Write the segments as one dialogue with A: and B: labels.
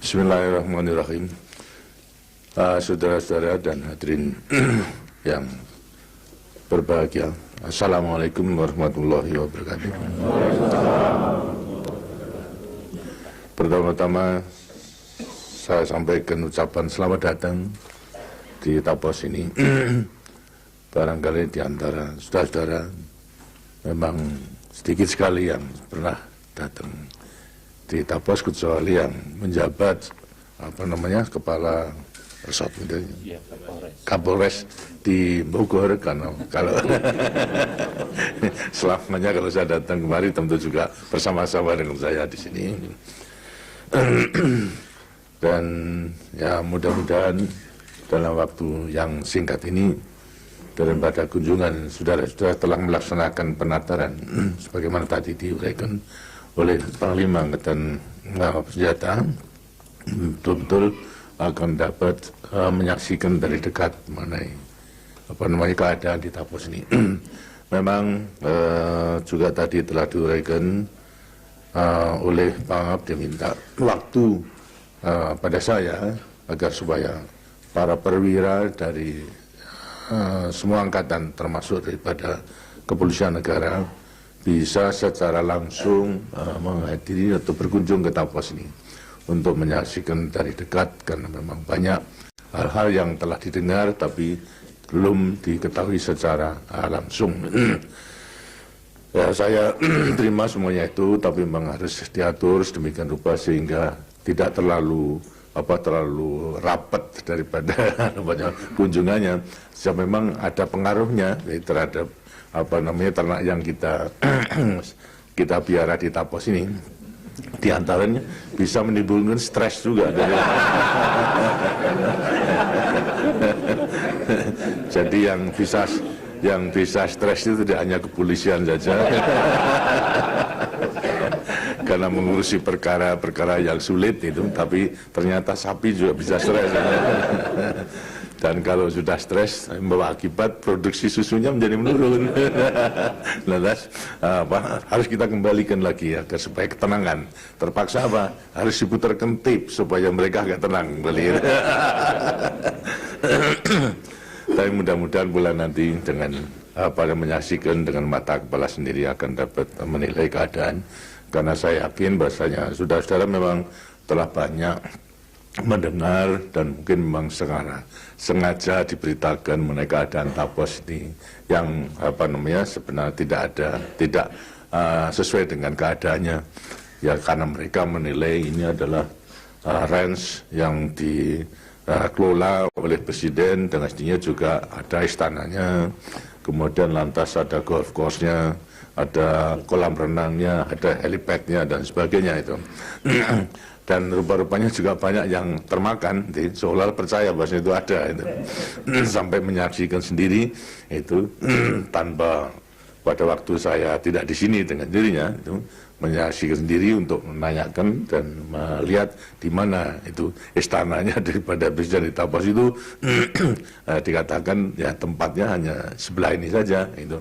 A: Bismillahirrahmanirrahim. Saudara-saudara dan hadirin yang berbahagia, Assalamualaikum warahmatullahi wabarakatuh. Pertama-tama saya sampaikan ucapan selamat datang di Tapos ini. Barangkali di antara saudara-saudara memang sedikit sekali yang pernah datang di Tapos, kecuali yang menjabat kepala resort gitu, Kapolres di Bogor. Karena kalau selamanya kalau saya datang kemari tentu juga bersama-sama dengan saya di sini. Dan ya mudah-mudahan dalam waktu yang singkat ini daripada kunjungan saudara-saudara telah melaksanakan penataran sebagaimana tadi diuraikan oleh Panglima Angkatan Senjata, betul-betul akan dapat menyaksikan dari dekat mengenai keadaan di Tapos ini. Memang juga tadi telah diuraikan oleh Pangap, dia minta waktu pada saya agar supaya para perwira dari semua angkatan termasuk daripada kepolisian negara bisa secara langsung menghadiri atau berkunjung ke Tapos ini untuk menyaksikan dari dekat, karena memang banyak hal-hal yang telah didengar tapi belum diketahui secara langsung. Ya, saya terima semuanya itu, tapi memang harus diatur sedemikian rupa sehingga tidak terlalu rapat daripada kunjungannya. Sebab memang ada pengaruhnya terhadap ternak yang kita piara di Tapos ini. Di antaranya bisa menimbulkan stres juga dari jadi yang bisa stres itu tidak hanya kepolisian saja karena mengurusi perkara-perkara yang sulit itu, tapi ternyata sapi juga bisa stres. Dan kalau sudah stres membawa akibat produksi susunya menjadi menurun. Lantas harus kita kembalikan lagi agar supaya ketenangan. Terpaksa harus diputarkan tip supaya mereka agak tenang kembali. Tapi mudah-mudahan bulan nanti dengan menyaksikan dengan mata kepala sendiri akan dapat menilai keadaan. Karena saya yakin bahasanya saudara-saudara memang telah banyak mendengar dan mungkin memang sengaja diberitakan mengenai keadaan Tapos ini yang sebenarnya tidak sesuai dengan keadaannya, ya karena mereka menilai ini adalah range yang dikelola oleh presiden dan mestinya juga ada istananya, kemudian lantas ada golf course-nya, ada kolam renangnya, ada helipadnya dan sebagainya itu. Dan rupa-rupanya juga banyak yang termakan, seolah percaya bahwa itu ada itu. Sampai menyaksikan sendiri itu tanpa pada waktu saya tidak di sini dengan dirinya itu menyaksikan sendiri untuk menanyakan dan melihat di mana itu istananya daripada presiden di Tapos itu. Dikatakan ya tempatnya hanya sebelah ini saja itu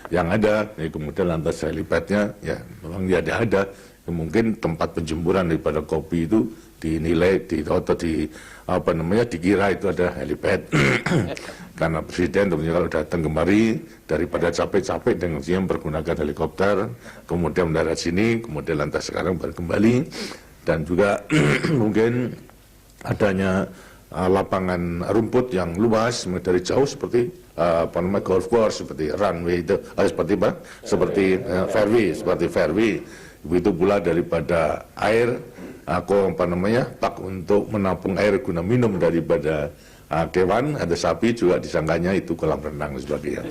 A: yang ada, kemudian lantas helipadnya ya memang tidak ada. Mungkin tempat penjempuran daripada kopi itu dinilai dikira itu ada helipad. Karena presiden tentunya kalau datang kemari daripada capek-capek dengan mempergunakan helikopter, kemudian mendarat sini, kemudian lantas sekarang baru kembali. Dan juga mungkin adanya lapangan rumput yang luas dari jauh seperti golf course, seperti runway itu, seperti fairway. Begitu pula daripada air, pak untuk menampung air guna minum daripada kewan, ada sapi juga disangkanya itu kolam renang dan sebagainya.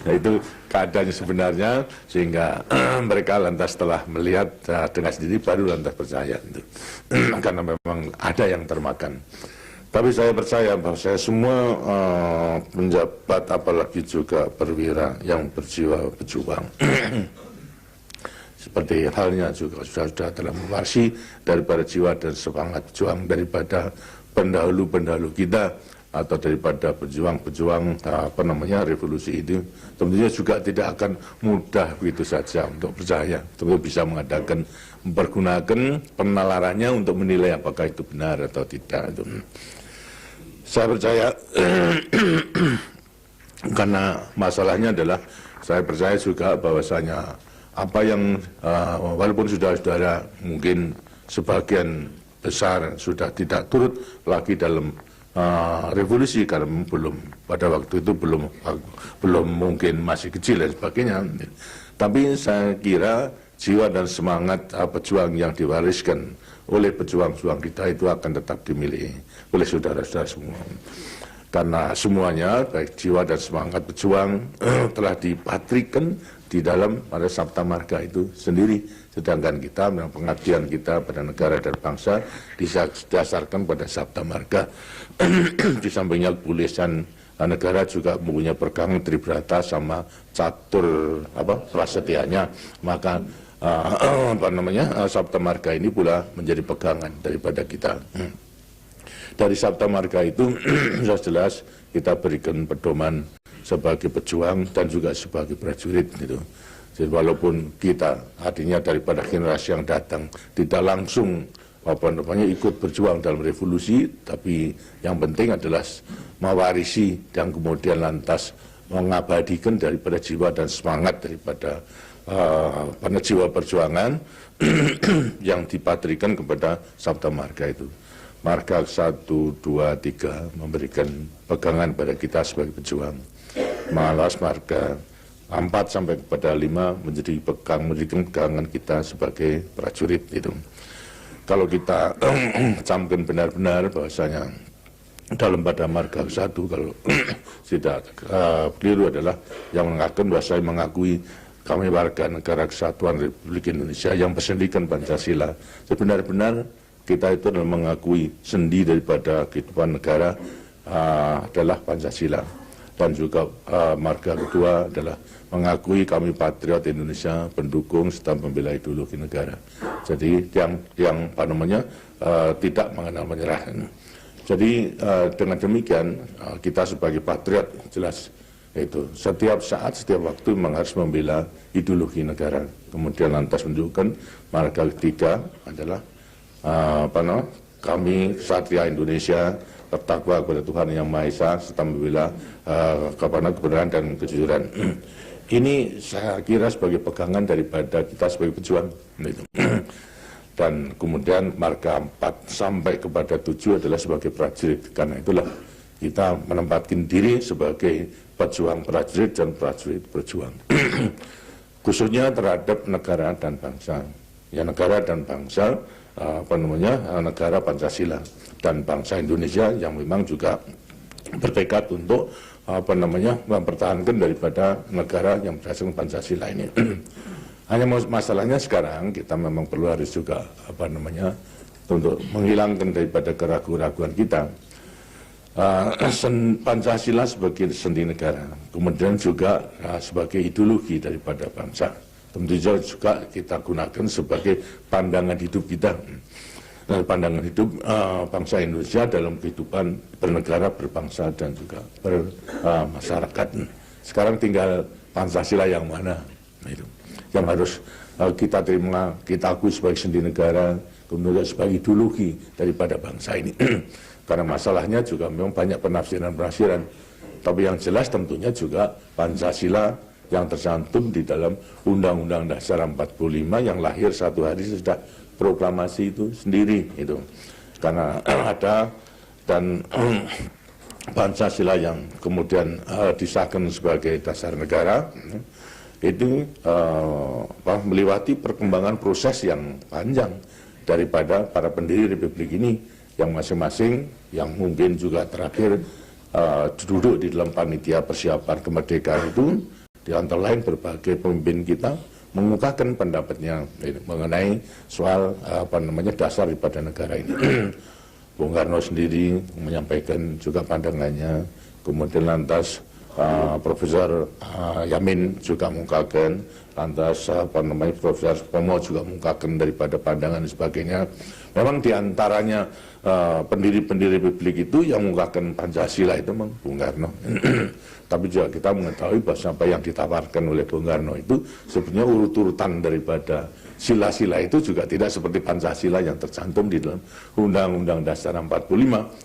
A: Nah, itu keadaannya sebenarnya, sehingga mereka lantas setelah melihat dengan sendiri baru lantas percaya itu. Karena memang ada yang termakan. Tapi saya percaya bahwa saya semua penjabat, apalagi juga perwira yang berjiwa berjuang, seperti halnya juga sudah telah mewarisi daripada jiwa dan semangat juang daripada pendahulu-pendahulu kita atau daripada pejuang-pejuang revolusi itu tentunya juga tidak akan mudah begitu saja untuk percaya. Tentu bisa mempergunakan penalarannya untuk menilai apakah itu benar atau tidak. Saya percaya karena masalahnya adalah saya percaya juga bahwasanya apa yang walaupun saudara-saudara mungkin sebagian besar sudah tidak turut lagi dalam revolusi karena pada waktu itu belum mungkin masih kecil dan sebagainya. Tapi saya kira jiwa dan semangat pejuang yang diwariskan oleh pejuang-pejuang kita itu akan tetap dimiliki oleh saudara-saudara semua. Karena semuanya baik jiwa dan semangat pejuang telah dipatrikan di dalam pada Sabta Marga itu sendiri. Sedangkan kita memang pengabdian kita pada negara dan bangsa didasarkan pada Sabta Marga. Di sampingnya tulisan negara juga mempunyai pegangan Tribrata sama catur prasetyanya. Maka Sabta Marga ini pula menjadi pegangan daripada kita. Dari Sabta Marga itu jelas kita berikan pedoman sebagai pejuang dan juga sebagai prajurit gitu. Jadi walaupun kita artinya daripada generasi yang datang tidak langsung ikut berjuang dalam revolusi, tapi yang penting adalah mewarisi dan kemudian lantas mengabadikan daripada jiwa dan semangat daripada jiwa perjuangan yang dipatrikan kepada Sabta Marga itu. Marga 1, 2, 3 memberikan pegangan pada kita sebagai pejuang. Malas marga 4 sampai kepada 5 memberikan pegangan kita sebagai prajurit itu. Kalau kita camkan benar-benar bahwasanya dalam pada marga 1 kalau tidak keliru adalah yang mengatakan bahwa saya mengakui kami warga negara kesatuan Republik Indonesia yang bersendikan Pancasila. Sebenar-benar kita itu adalah mengakui sendi daripada kehidupan negara adalah Pancasila. Dan juga marga kedua adalah mengakui kami patriot Indonesia, pendukung serta pembela ideologi negara. Jadi yang tidak mengenal menyerah. Jadi dengan demikian kita sebagai patriot jelas itu setiap saat, setiap waktu memang harus membela ideologi negara. Kemudian lantas menunjukkan marga ketiga adalah kami Satria Indonesia bertakwa kepada Tuhan Yang Maha Esa serta membela kebenaran dan kejujuran. Ini saya kira sebagai pegangan daripada kita sebagai pejuang. Dan kemudian marga 4 sampai kepada 7 adalah sebagai prajurit. Karena itulah kita menempatkan diri sebagai pejuang prajurit dan prajurit berjuang. Khususnya terhadap negara dan bangsa. Ya, negara dan bangsa negara Pancasila dan bangsa Indonesia yang memang juga bertekad untuk mempertahankan daripada negara yang berdasarkan Pancasila ini. Hanya masalahnya sekarang kita memang perlu harus juga untuk menghilangkan daripada keraguan-keraguan kita. Pancasila sebagai sendi negara, kemudian juga sebagai ideologi daripada bangsa. Tentu juga kita gunakan sebagai pandangan hidup kita. Pandangan hidup bangsa Indonesia dalam kehidupan bernegara, berbangsa dan juga bermasyarakat. Sekarang tinggal Pancasila yang mana itu yang harus kita terima, kita akui sebagai sendi negara, kemudian sebagai ideologi daripada bangsa ini. Karena masalahnya juga memang banyak penafsiran-penafsiran. Tapi yang jelas tentunya juga Pancasila yang tercantum di dalam Undang-Undang Dasar 45 yang lahir satu hari sesudah proklamasi itu sendiri itu. Karena ada dan Pancasila yang kemudian disahkan sebagai dasar negara itu melewati perkembangan proses yang panjang daripada para pendiri Republik ini yang masing-masing yang mungkin juga terakhir duduk di dalam panitia persiapan kemerdekaan itu. Di antara lain berbagai pemimpin kita mengungkapkan pendapatnya mengenai soal dasar daripada negara ini. Bung Karno sendiri menyampaikan juga pandangannya, kemudian lantas Profesor Yamin juga mengungkapkan, lantas Profesor Pomo juga mengungkapkan daripada pandangan dan sebagainya. Memang diantaranya pendiri-pendiri Republik itu yang mengungkapkan Pancasila itu memang Bung Karno. Tapi juga kita mengetahui bahwa apa yang ditawarkan oleh Bung Karno itu sebenarnya urut-urutan daripada sila-sila itu juga tidak seperti Pancasila yang tercantum di dalam Undang-Undang Dasar 45,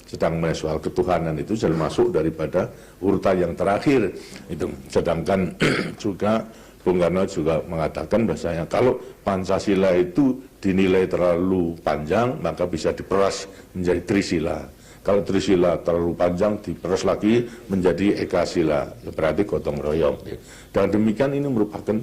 A: sedang soal ketuhanan itu sudah masuk daripada urutan yang terakhir itu. Sedangkan juga Bung Karno juga mengatakan bahasanya kalau Pancasila itu dinilai terlalu panjang maka bisa diperas menjadi Trisila. Kalau Trisila terlalu panjang diperas lagi menjadi Ekasila, berarti gotong royong. Dan demikian ini merupakan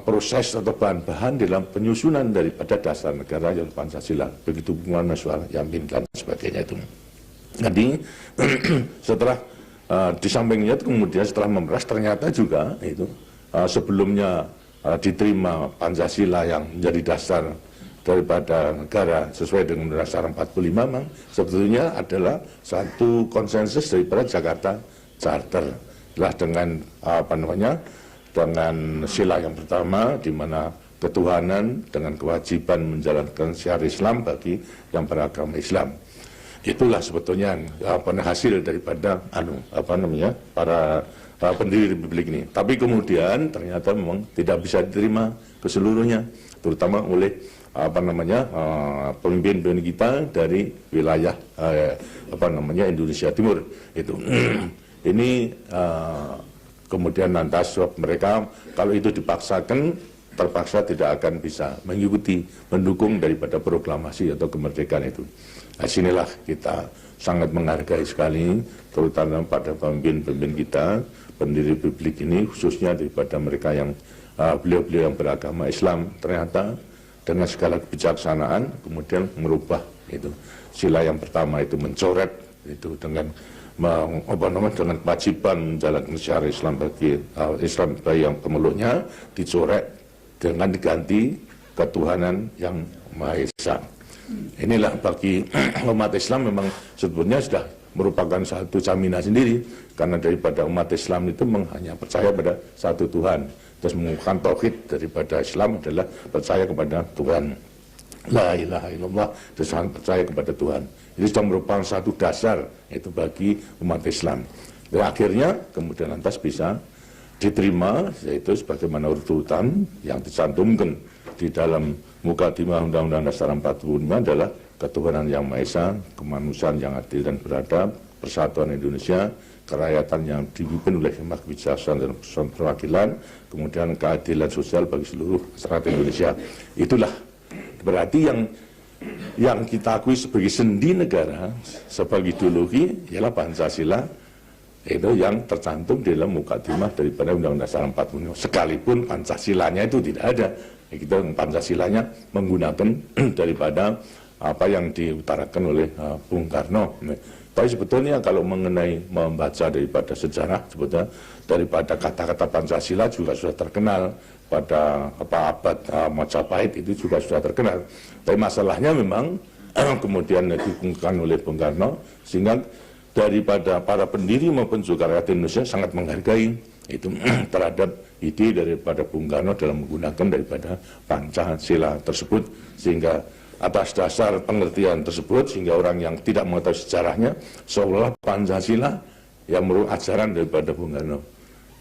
A: proses atau bahan-bahan dalam penyusunan daripada dasar negara yaitu Pancasila. Begitu hubungan soal Yamin dan sebagainya itu. Jadi setelah di sampingnya kemudian setelah memeras ternyata juga itu sebelumnya diterima Pancasila yang menjadi dasar daripada negara sesuai dengan Dasar 45 memang sebetulnya adalah satu konsensus daripada Jakarta Charter. Lah dengan dengan sila yang pertama di mana ketuhanan dengan kewajiban menjalankan syiar Islam bagi yang beragama Islam. Itulah sebetulnya hasil daripada para pendiri Republik ini. Tapi kemudian ternyata memang tidak bisa diterima keseluruhnya, terutama oleh pemimpin-pemimpin kita dari wilayah Indonesia Timur itu. Ini kemudian lantas mereka kalau itu dipaksakan terpaksa tidak akan bisa mengikuti mendukung daripada proklamasi atau kemerdekaan itu. Nah, sinilah kita sangat menghargai sekali terutama pada pemimpin-pemimpin kita pendiri Republik ini khususnya daripada mereka yang beliau-beliau yang beragama Islam ternyata dengan segala kebijaksanaan kemudian merubah itu sila yang pertama itu mencoret itu dengan dengan kewajiban menjalankan syiar Islam bagi Islam bagi yang pemeluknya dicoret dengan diganti ketuhanan yang Maha Esa. Inilah bagi umat Islam memang sebetulnya sudah merupakan satu jaminan sendiri karena daripada umat Islam itu hanya percaya pada satu Tuhan. Terus mengungkapkan tauhid daripada Islam adalah percaya kepada Tuhan. La ilaha illallah, percaya kepada Tuhan. Ini sudah merupakan satu dasar itu bagi umat Islam. Dan akhirnya kemudian lantas bisa diterima yaitu sebagaimana urutan yang dicantumkan di dalam Mukadimah Undang-Undang Dasar 45 adalah ketuhanan yang Maha Esa, kemanusiaan yang adil dan beradab, persatuan Indonesia, kerakyatan yang dipimpin oleh hikmah kebijaksanaan dan perwakilan, kemudian keadilan sosial bagi seluruh masyarakat Indonesia. Itulah berarti yang kita akui sebagai sendi negara, sebagai ideologi ialah Pancasila itu yang tercantum di dalam Mukadimah daripada Undang-Undang Dasar 45. Sekalipun Pancasilanya itu tidak ada, kita Pancasilanya menggunakan daripada apa yang diutarakan oleh Bung Karno. Tapi sebetulnya kalau mengenai membaca daripada sejarah, sebetulnya daripada kata-kata Pancasila juga sudah terkenal pada abad Majapahit itu juga sudah terkenal. Tapi masalahnya memang kemudian dikungkapkan oleh Bung Karno sehingga daripada para pendiri maupun juga rakyat Indonesia sangat menghargai itu terhadap ide daripada Bung Karno dalam menggunakan daripada Pancasila tersebut sehingga atas dasar pengertian tersebut sehingga orang yang tidak mengetahui sejarahnya seolah Pancasila yang merupakan ajaran daripada Bung Karno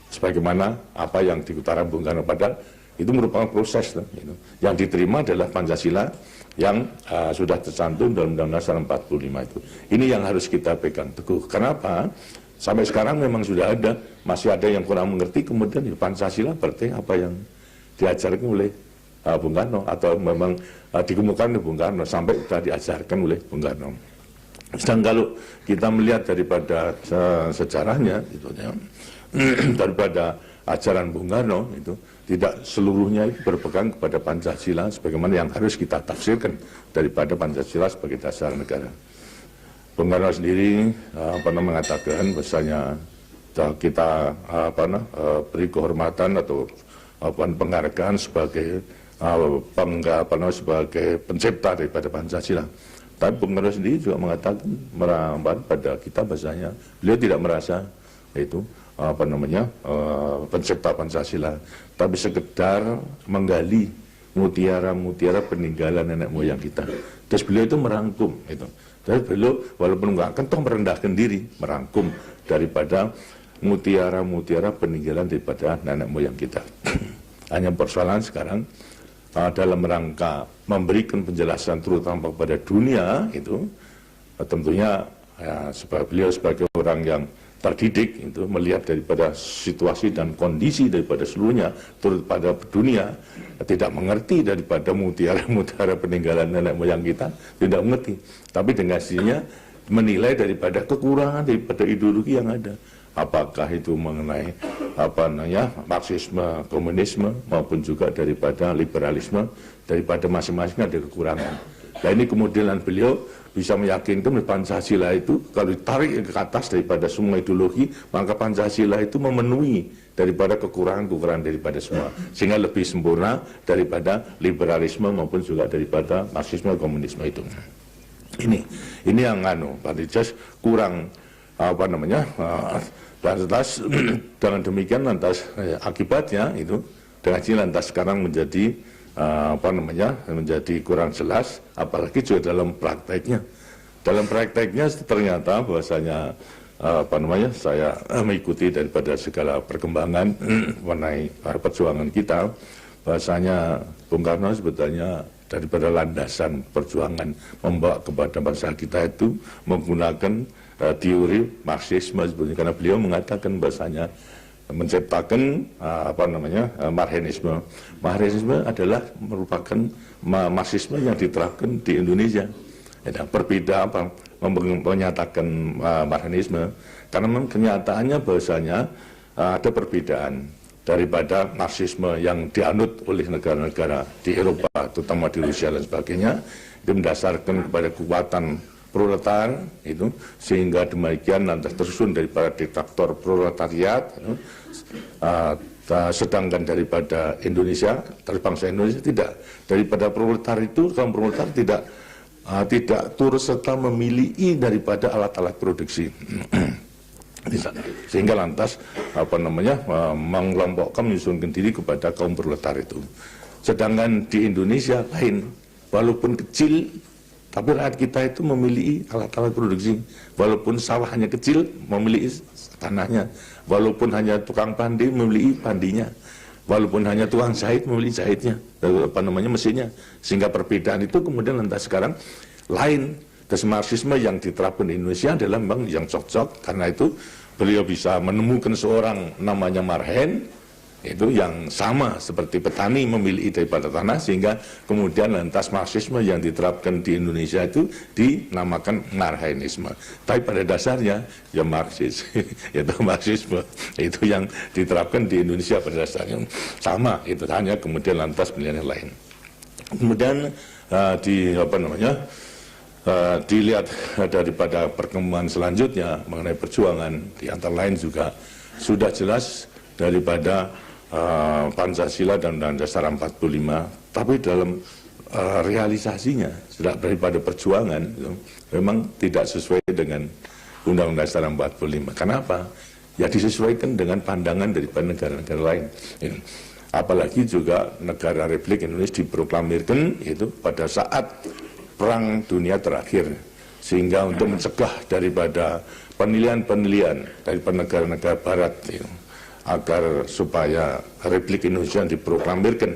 A: sebagaimana apa yang diutarakan Bung Karno padahal itu merupakan proses gitu. Yang diterima adalah Pancasila yang sudah tercantum dalam Undang-Undang Dasar 45 itu. Ini yang harus kita pegang teguh. Kenapa? Sampai sekarang memang sudah ada, masih ada yang kurang mengerti, kemudian ya, Pancasila berarti apa yang diajarkan oleh Bung Karno atau memang dikemukakan oleh Bung Karno sampai sudah diajarkan oleh Bung Karno. Sedang kalau kita melihat daripada sejarahnya, gitu, ya, daripada ajaran Bung Karno itu tidak seluruhnya berpegang kepada Pancasila sebagaimana yang harus kita tafsirkan daripada Pancasila sebagai dasar negara. Bung Karno sendiri mengatakan bahasanya kita beri kehormatan atau penghargaan sebagai sebagai pencipta daripada Pancasila. Tapi Bung Karno sendiri juga mengatakan pada kita bahasanya beliau tidak merasa itu pencipta Pancasila, tapi sekedar menggali mutiara-mutiara peninggalan nenek moyang kita. Terus beliau itu merangkum itu. Terus beliau walaupun nggak kentung merendahkan diri, merangkum daripada mutiara-mutiara peninggalan daripada nenek moyang kita. Hanya persoalan sekarang dalam rangka memberikan penjelasan terutama kepada dunia itu tentunya ya, beliau sebagai orang yang terdidik itu melihat daripada situasi dan kondisi daripada seluruhnya turut pada dunia, tidak mengerti daripada mutiara-mutiara peninggalan nenek moyang kita, tidak mengerti, tapi dengan hasilnya menilai daripada kekurangan daripada ideologi yang ada, apakah itu mengenai Marxisme, komunisme maupun juga daripada liberalisme, daripada masing-masing ada kekurangan. Nah ini kemudian beliau bisa meyakinkan Pancasila itu kalau ditarik ke atas daripada semua ideologi, maka Pancasila itu memenuhi daripada kekurangan-kekurangan daripada semua, sehingga lebih sempurna daripada liberalisme maupun juga daripada Marxisme, komunisme itu. Ini yang Pak Dirjas kurang lantas dengan demikian lantas akibatnya itu dengan sini lantas sekarang menjadi menjadi kurang jelas, apalagi juga dalam prakteknya. Dalam prakteknya ternyata bahwasanya saya mengikuti daripada segala perkembangan mengenai perjuangan kita, bahwasanya Bung Karno sebetulnya daripada landasan perjuangan membawa kepada bangsa kita itu menggunakan teori Marxisme sebetulnya, karena beliau mengatakan bahwasanya menciptakan Marxisme. Marxisme adalah merupakan Marxisme yang diterapkan di Indonesia. Berbeda menyatakan Marxisme, karena memang kenyataannya bahwasanya ada perbedaan daripada Marxisme yang dianut oleh negara-negara di Eropa, terutama di Rusia dan sebagainya, itu mendasarkan kepada kekuatan proletar itu, sehingga demikian lantas tersusun daripada diktator proletariat itu. Sedangkan daripada Indonesia, dari bangsa Indonesia tidak, daripada proletar itu kaum proletar tidak turut serta memiliki daripada alat-alat produksi. Sehingga lantas mengelompokkan menyusunkan diri kepada kaum proletar itu. Sedangkan di Indonesia lain, walaupun kecil tapi rakyat kita itu memiliki alat-alat produksi, walaupun sawahnya kecil memiliki tanahnya, walaupun hanya tukang pandai memiliki pandinya, walaupun hanya tukang jahit memiliki jahitnya, mesinnya. Sehingga perbedaan itu kemudian lantas sekarang lain. Terus Marxisme yang diterapkan di Indonesia adalah memang yang cocok, karena itu beliau bisa menemukan seorang namanya Marhen, itu yang sama seperti petani memiliki daripada tanah, sehingga kemudian lantas Marxisme yang diterapkan di Indonesia itu dinamakan Marxisme. Tapi pada dasarnya ya Marxis, yaitu Marxisme itu yang diterapkan di Indonesia pada dasarnya sama, itu hanya kemudian lantas pilihan lain. Kemudian dilihat daripada perkembangan selanjutnya mengenai perjuangan, di antara lain juga sudah jelas daripada Pancasila dan Undang-Undang Dasar 45, tapi dalam realisasinya daripada perjuangan itu, memang tidak sesuai dengan Undang-Undang Dasar 45. Kenapa? Ya disesuaikan dengan pandangan daripada negara-negara lain. Apalagi juga negara Republik Indonesia diproklamirkan itu pada saat Perang Dunia terakhir, sehingga untuk mencegah daripada penilaian-penilaian daripada negara-negara Barat itu, agar supaya Republik Indonesia diproklamirkan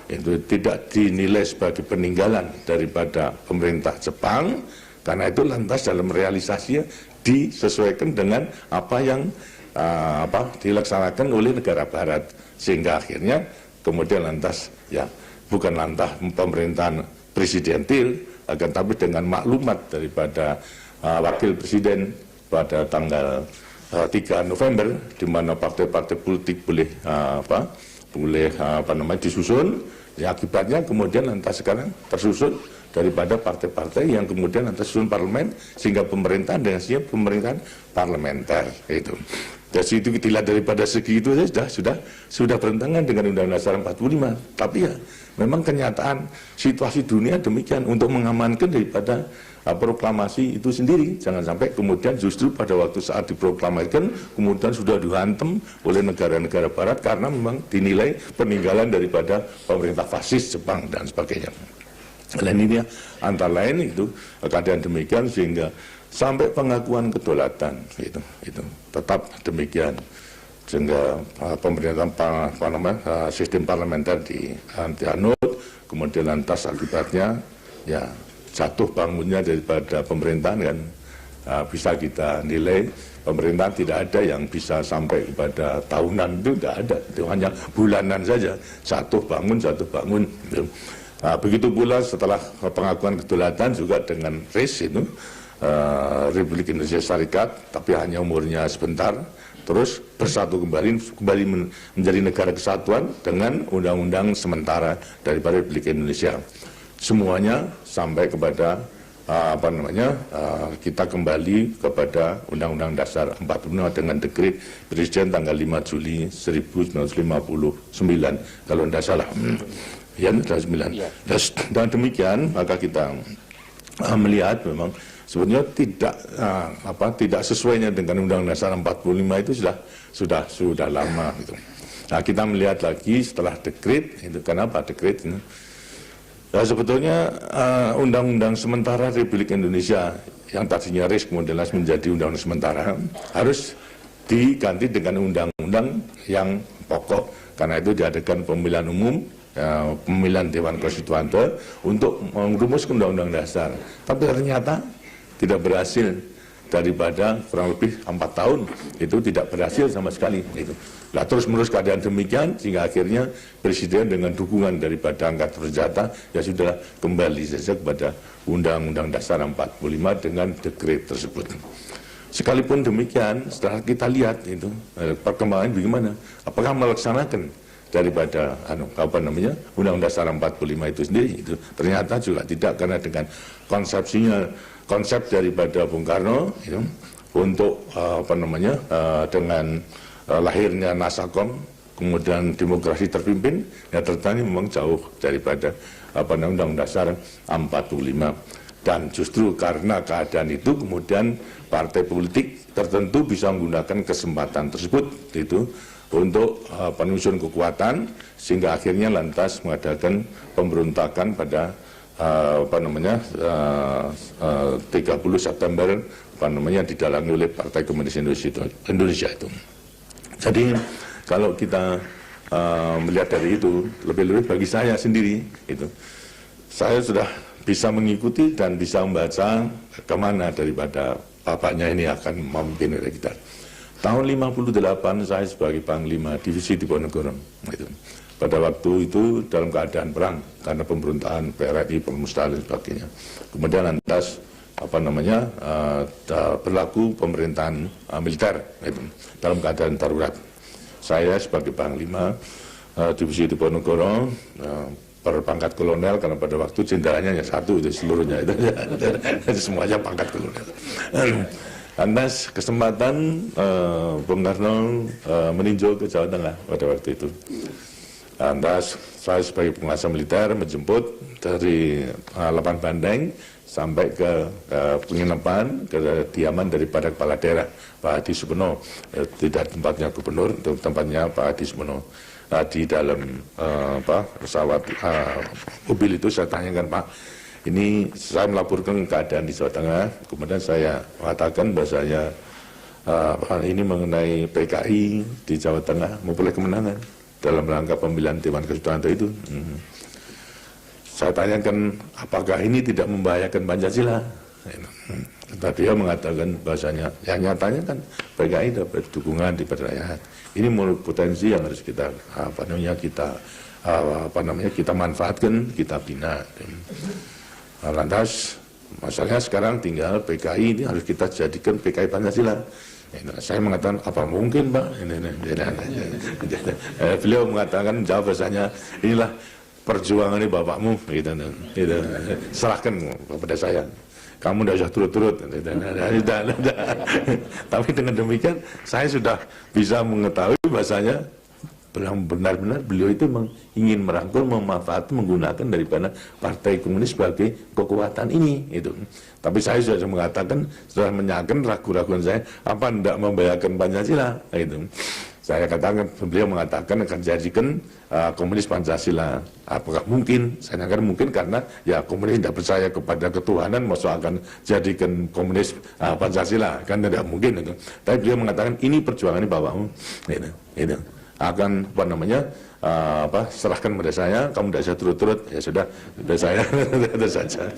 A: itu tidak dinilai sebagai peninggalan daripada pemerintah Jepang, karena itu lantas dalam realisasinya disesuaikan dengan apa yang dilaksanakan oleh negara Barat, sehingga akhirnya kemudian lantas ya bukan lantas pemerintahan presidentil, akan tapi dengan maklumat daripada wakil presiden pada tanggal 3 November, di mana partai-partai politik boleh disusun. Ya, akibatnya kemudian lantas sekarang tersusun daripada partai-partai yang kemudian lantas susun parlemen, sehingga pemerintahan dengan siap pemerintahan parlementer itu. Dari situ kita lihat daripada segi itu sudah bertentangan dengan Undang-Undang Dasar 45. Tapi ya memang kenyataan situasi dunia demikian untuk mengamankan daripada proklamasi itu sendiri. Jangan sampai kemudian justru pada waktu saat diproklamasikan kemudian sudah dihantam oleh negara-negara barat karena memang dinilai peninggalan daripada pemerintah fasis Jepang dan sebagainya. Dan ini antara lain itu keadaan demikian sehingga sampai pengakuan kedaulatan itu tetap demikian sehingga pemerintahan sistem parlementer dianut, kemudian lantas akibatnya ya jatuh bangunnya daripada pemerintahan kan bisa kita nilai pemerintahan tidak ada yang bisa sampai kepada tahunan, itu tidak ada, itu hanya bulanan saja jatuh bangun gitu. Begitu pula setelah pengakuan kedaulatan juga dengan RIS itu Republik Indonesia Serikat, tapi hanya umurnya sebentar, terus bersatu kembali menjadi negara kesatuan dengan undang-undang sementara daripada Republik Indonesia. Semuanya sampai kepada kita kembali kepada Undang-Undang Dasar 45 dengan dekret Presiden tanggal 5 Juli 1959 kalau tidak salah. Ya, 9. Dan demikian maka kita melihat memang sebenarnya tidak sesuainya dengan Undang-Undang Dasar 45 itu sudah lama gitu. Nah, kita melihat lagi setelah dekret itu, kenapa dekret ini? Nah, sebetulnya Undang-Undang sementara Republik Indonesia yang tadinya RIS kemudian menjadi Undang-Undang sementara harus diganti dengan undang-undang yang pokok, karena itu diadakan pemilihan umum, pemilihan Dewan Konstituante untuk merumuskan Undang-Undang Dasar. Tapi ternyata tidak berhasil, daripada kurang lebih 4 tahun itu tidak berhasil sama sekali itu. Nah, terus menerus keadaan demikian sehingga akhirnya Presiden dengan dukungan daripada Angkatan Bersenjata ya sudah kembali saja kepada Undang-Undang Dasar 45 dengan dekret tersebut. Sekalipun demikian setelah kita lihat itu perkembangan bagaimana, apakah melaksanakan daripada Undang-Undang Dasar 45 itu sendiri, itu ternyata juga tidak, karena dengan konsep daripada Bung Karno itu untuk dengan lahirnya Nasakom kemudian demokrasi terpimpin, ya ternyata memang jauh daripada Undang-Undang Dasar 45. Dan justru karena keadaan itu kemudian partai politik tertentu bisa menggunakan kesempatan tersebut itu untuk penyusun kekuatan sehingga akhirnya lantas mengadakan pemberontakan pada 30 September didalangi oleh Partai Komunis Indonesia itu. Jadi kalau kita melihat dari itu, lebih-lebih bagi saya sendiri itu, saya sudah bisa mengikuti dan bisa membaca kemana daripada bapaknya ini akan memimpin kita. Tahun 58 saya sebagai Panglima Divisi Diponegoro gitu. Pada waktu itu dalam keadaan perang karena pemberontakan PRRI, pemusnahan dan sebagainya. Kemudian lantas berlaku pemerintahan militer gitu, dalam keadaan darurat. Saya sebagai Panglima Divisi Diponegoro berpangkat kolonel, karena pada waktu jenderalnya hanya satu itu seluruhnya itu semuanya pangkat kolonel. Lantas kesempatan Bung Karno meninjau ke Jawa Tengah pada waktu itu. Lantas saya sebagai penguasa militer menjemput dari Lapan Bandeng sampai ke penginapan, ke kediaman daripada kepala daerah Pak Hadi Supono, tidak tempatnya gubernur, tempatnya Pak Hadi Supono. Di dalam pesawat mobil itu saya tanyakan, Pak, ini saya melaporkan keadaan di Jawa Tengah, kemudian saya mengatakan bahasanya ini mengenai PKI di Jawa Tengah memperoleh kemenangan dalam rangka pemilihan Dewan Konstituante itu. Saya tanyakan apakah ini tidak membahayakan Pancasila. Tadi dia mengatakan bahasanya yang nyatanya kan PKI dapat dukungan di rakyat. Ini menurut potensi yang harus kita kita manfaatkan, kita bina. Lantas masalahnya sekarang tinggal PKI ini harus kita jadikan PKI Pancasila. Saya mengatakan apa mungkin, Pak? Beliau mengatakan jawab bahasanya inilah perjuangan ini bapakmu, gitu. Serahkan kepada saya. kamu tidak usah turut-turut. Tapi dengan demikian saya sudah bisa mengetahui bahasanya benar-benar beliau itu ingin merangkul, memanfaatkan, menggunakan daripada Partai Komunis sebagai kekuatan ini itu. Tapi saya sudah mengatakan, sudah menyatakan ragu-raguan saya apa tidak membahayakan Pancasila itu. Saya katakan, beliau mengatakan akan jadikan komunis Pancasila. Apakah mungkin? Saya katakan mungkin karena ya komunis tidak percaya kepada ketuhanan, maksud akan jadikan komunis Pancasila, kan tidak mungkin itu. Tapi beliau mengatakan ini perjuangannya bapakmu, itu akan serahkan pada saya, kamu tidak usah turut-turut, ya sudah saya itu saja.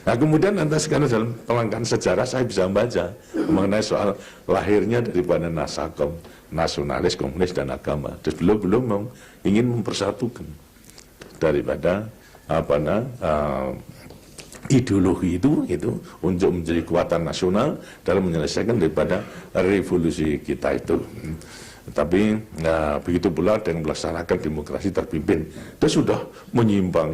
A: Nah kemudian nanti sekarang dalam pelanggan sejarah saya bisa membaca mengenai soal lahirnya daripada Nasakom, nasionalis, komunis dan agama. Terus belum ingin mempersatukan daripada ideologi itu untuk menjadi kekuatan nasional dalam menyelesaikan daripada revolusi kita itu. Tapi begitu pula dengan melaksanakan demokrasi terpimpin, itu sudah menyimpang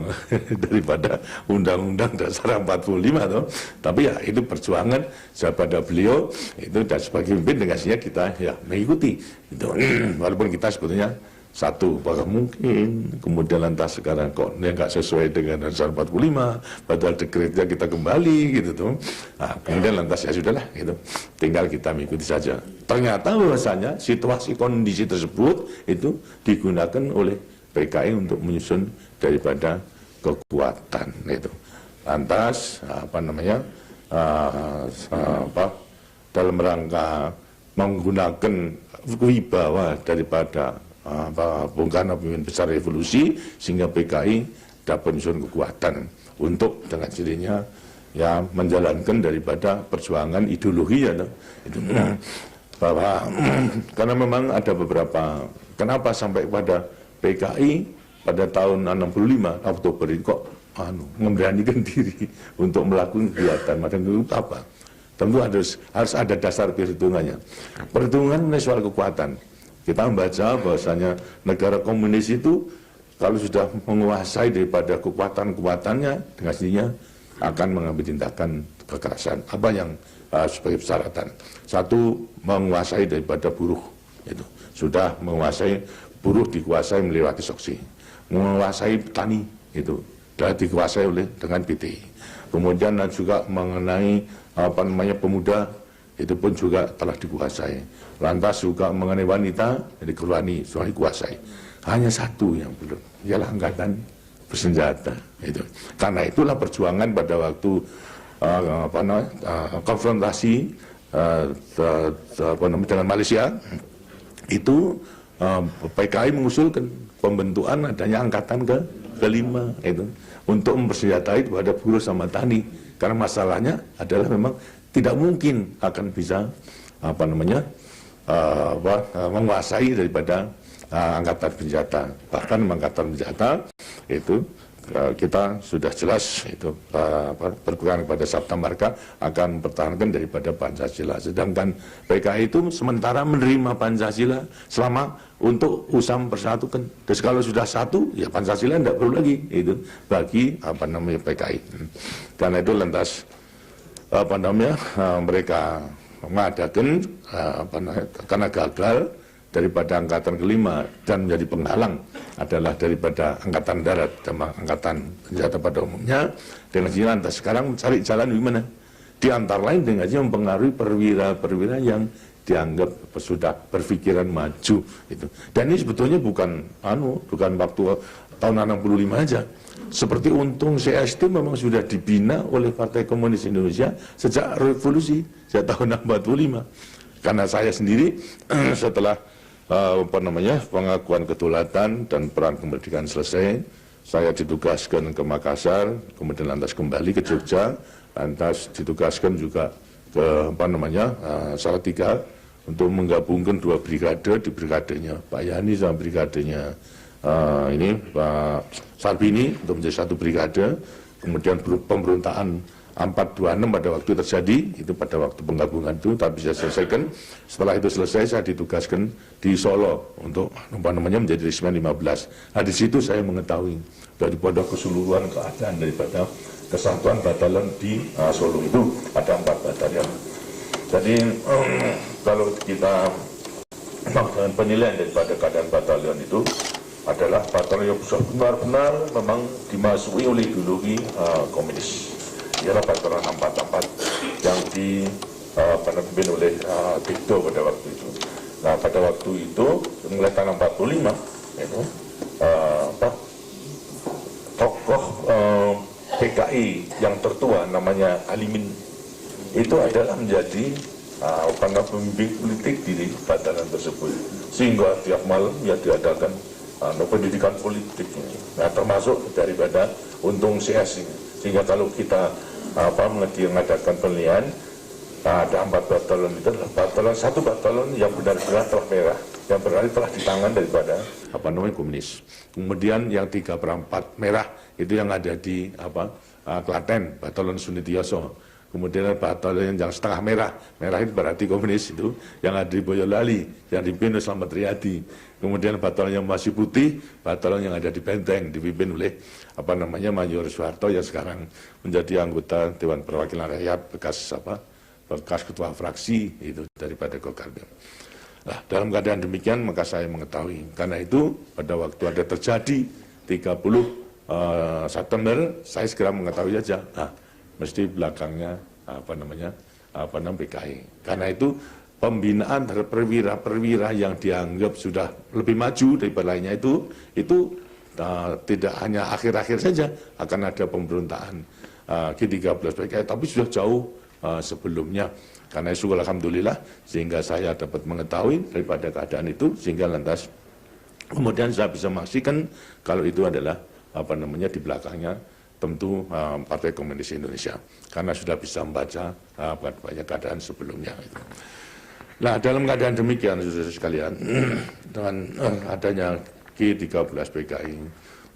A: daripada Undang-Undang Dasar 45 toh. Tapi ya itu perjuangan daripada beliau itu, dan sebagai pemimpin dengan kita ya mengikuti itu. Walaupun kita sebetulnya satu, apakah mungkin kemudian lantas sekarang kok dia nggak sesuai dengan Dasar 45, padahal dekretnya kita kembali gitu tuh. Nah, kemudian lantas ya sudahlah gitu, tinggal kita mengikuti saja. Ternyata bahwasanya situasi kondisi tersebut itu digunakan oleh PKI untuk menyusun daripada kekuatan itu. Lantas dalam rangka menggunakan wibawa daripada Bung Karno pemimpin besar revolusi, sehingga PKI dapat menyusun kekuatan untuk dengan sendirinya ya menjalankan daripada perjuangan ideologi ya itu. Bahwa karena memang ada beberapa, kenapa sampai pada PKI pada tahun 65 Oktober ini kok memberanikan diri untuk melakukan kegiatan macam itu apa? Tentu harus ada dasar perhitungannya. Perhitungan soal kekuatan. Kita membaca bahwasanya negara komunis itu kalau sudah menguasai daripada kekuatan-kekuatannya, dengan sendirinya akan mengambil tindakan kekerasan. Apa yang sebagai persyaratan? Satu, menguasai daripada buruh. Itu sudah menguasai buruh, dikuasai melewati soksi. Menguasai petani itu sudah dikuasai oleh dengan PTI. Kemudian juga mengenai pemuda, itu pun juga telah dikuasai. Lantas juga mengenai wanita, jadi Kurwani sudah dikuasai. Hanya satu yang belum, ialah angkatan bersenjata. Itu. Karena itulah perjuangan pada waktu konfrontasi dengan Malaysia itu, PKI mengusulkan pembentukan adanya angkatan kelima itu untuk mempersenjatai kepada buruh sama tani. Karena masalahnya adalah memang tidak mungkin akan bisa menguasai daripada angkatan bersenjata. Bahkan angkatan bersenjata itu kita sudah jelas itu berpegang kepada Sabta Marga akan mempertahankan daripada Pancasila. Sedangkan PKI itu sementara menerima Pancasila selama untuk usaha mempersatukan. Terus kalau sudah satu, ya Pancasila tidak perlu lagi itu bagi PKI. Karena itu lantas mereka mengadakan karena gagal daripada angkatan kelima dan menjadi penghalang adalah daripada angkatan darat sama angkatan senjata pada umumnya. Dengan sini lantas sekarang mencari jalan gimana? Di antara lain dengan mempengaruhi perwira-perwira yang dianggap sudah berpikiran maju itu. Dan ini sebetulnya bukan waktu tahun 65 aja. Seperti Untung CS itu memang sudah dibina oleh Partai Komunis Indonesia sejak revolusi, sejak tahun 45. Karena saya sendiri setelah pengakuan kedaulatan dan perang kemerdekaan selesai, saya ditugaskan ke Makassar, kemudian lantas kembali ke Jogja, lantas ditugaskan juga ke Salatiga untuk menggabungkan dua brigade, di brigadenya Pak Yani sama brigadenya Pak Sarbini untuk menjadi satu brigade. Kemudian pemberontakan 426 pada waktu terjadi, itu pada waktu penggabungan itu, tapi saya selesaikan. Setelah itu selesai, saya ditugaskan di Solo untuk menjadi Rismen 15. Nah, di situ saya mengetahui daripada keseluruhan keadaan daripada kesatuan batalion di Solo itu ada 4 batalion. Jadi kalau kita dengan penilaian daripada keadaan batalion itu adalah batalion yang benar-benar memang dimasuki oleh ideologi komunis. Ialah batalion 444 yang dipimpin oleh Tito pada waktu itu. Nah, pada waktu itu mulai tahun 45 itu tokoh PKI yang tertua namanya Alimin itu adalah menjadi pemimpin politik di batalion tersebut, sehingga tiap malam ya diadakan pendidikan politik ini. Nah, termasuk daripada untung CS ini. Sehingga kalau kita mengadakan penilaian, ada 4 batalion itu adalah batalion, 1 batalion yang benar-benar telah merah, yang berarti telah di tangan daripada komunis. Kemudian yang 3/4 merah itu yang ada di Klaten, batalion Sunitioso. Kemudian batalion yang setengah merah, merah itu berarti komunis itu, yang ada di Boyolali, yang dipimpin oleh Slamet Riyadi. Kemudian batalion yang masih putih, batalion yang ada di Benteng, dipimpin oleh Mayor Soeharto yang sekarang menjadi anggota Dewan Perwakilan Rakyat, bekas ketua fraksi itu daripada Golkar. Nah, dalam keadaan demikian maka saya mengetahui. Karena itu pada waktu ada terjadi 30 September, saya segera mengetahui saja. Nah, mesti belakangnya PKI. Karena itu pembinaan terhadap perwira-perwira yang dianggap sudah lebih maju daripada lainnya itu tidak hanya akhir-akhir saja akan ada pemberontakan G13 PKI, tapi sudah jauh sebelumnya. Karena itu alhamdulillah sehingga saya dapat mengetahui daripada keadaan itu, sehingga lantas kemudian saya bisa memastikan kalau itu adalah di belakangnya tentu Partai Komunis Indonesia, karena sudah bisa membaca banyak keadaan sebelumnya. Nah, dalam keadaan demikian, saudara sekalian, dengan adanya G13 PKI,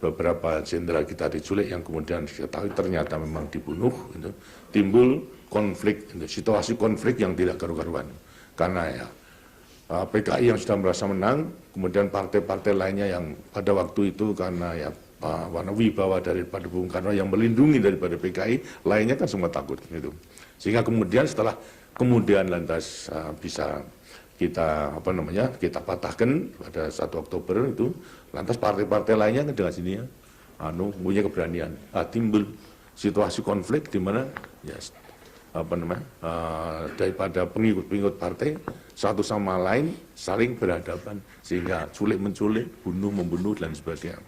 A: beberapa jenderal kita diculik yang kemudian diketahui ternyata memang dibunuh, timbul konflik, situasi konflik yang tidak karu-karuan. Karena ya PKI yang sudah merasa menang, kemudian partai-partai lainnya yang pada waktu itu karena ya wibawa daripada Bung Karno yang melindungi daripada PKI, lainnya kan semua takut gitu. Sehingga kemudian setelah lantas bisa kita kita patahkan pada 1 Oktober itu, lantas partai-partai lainnya dengan sini ya punya keberanian, timbul situasi konflik di mana ya daripada pengikut-pengikut partai satu sama lain saling berhadapan, sehingga culik menculik, bunuh membunuh dan sebagainya.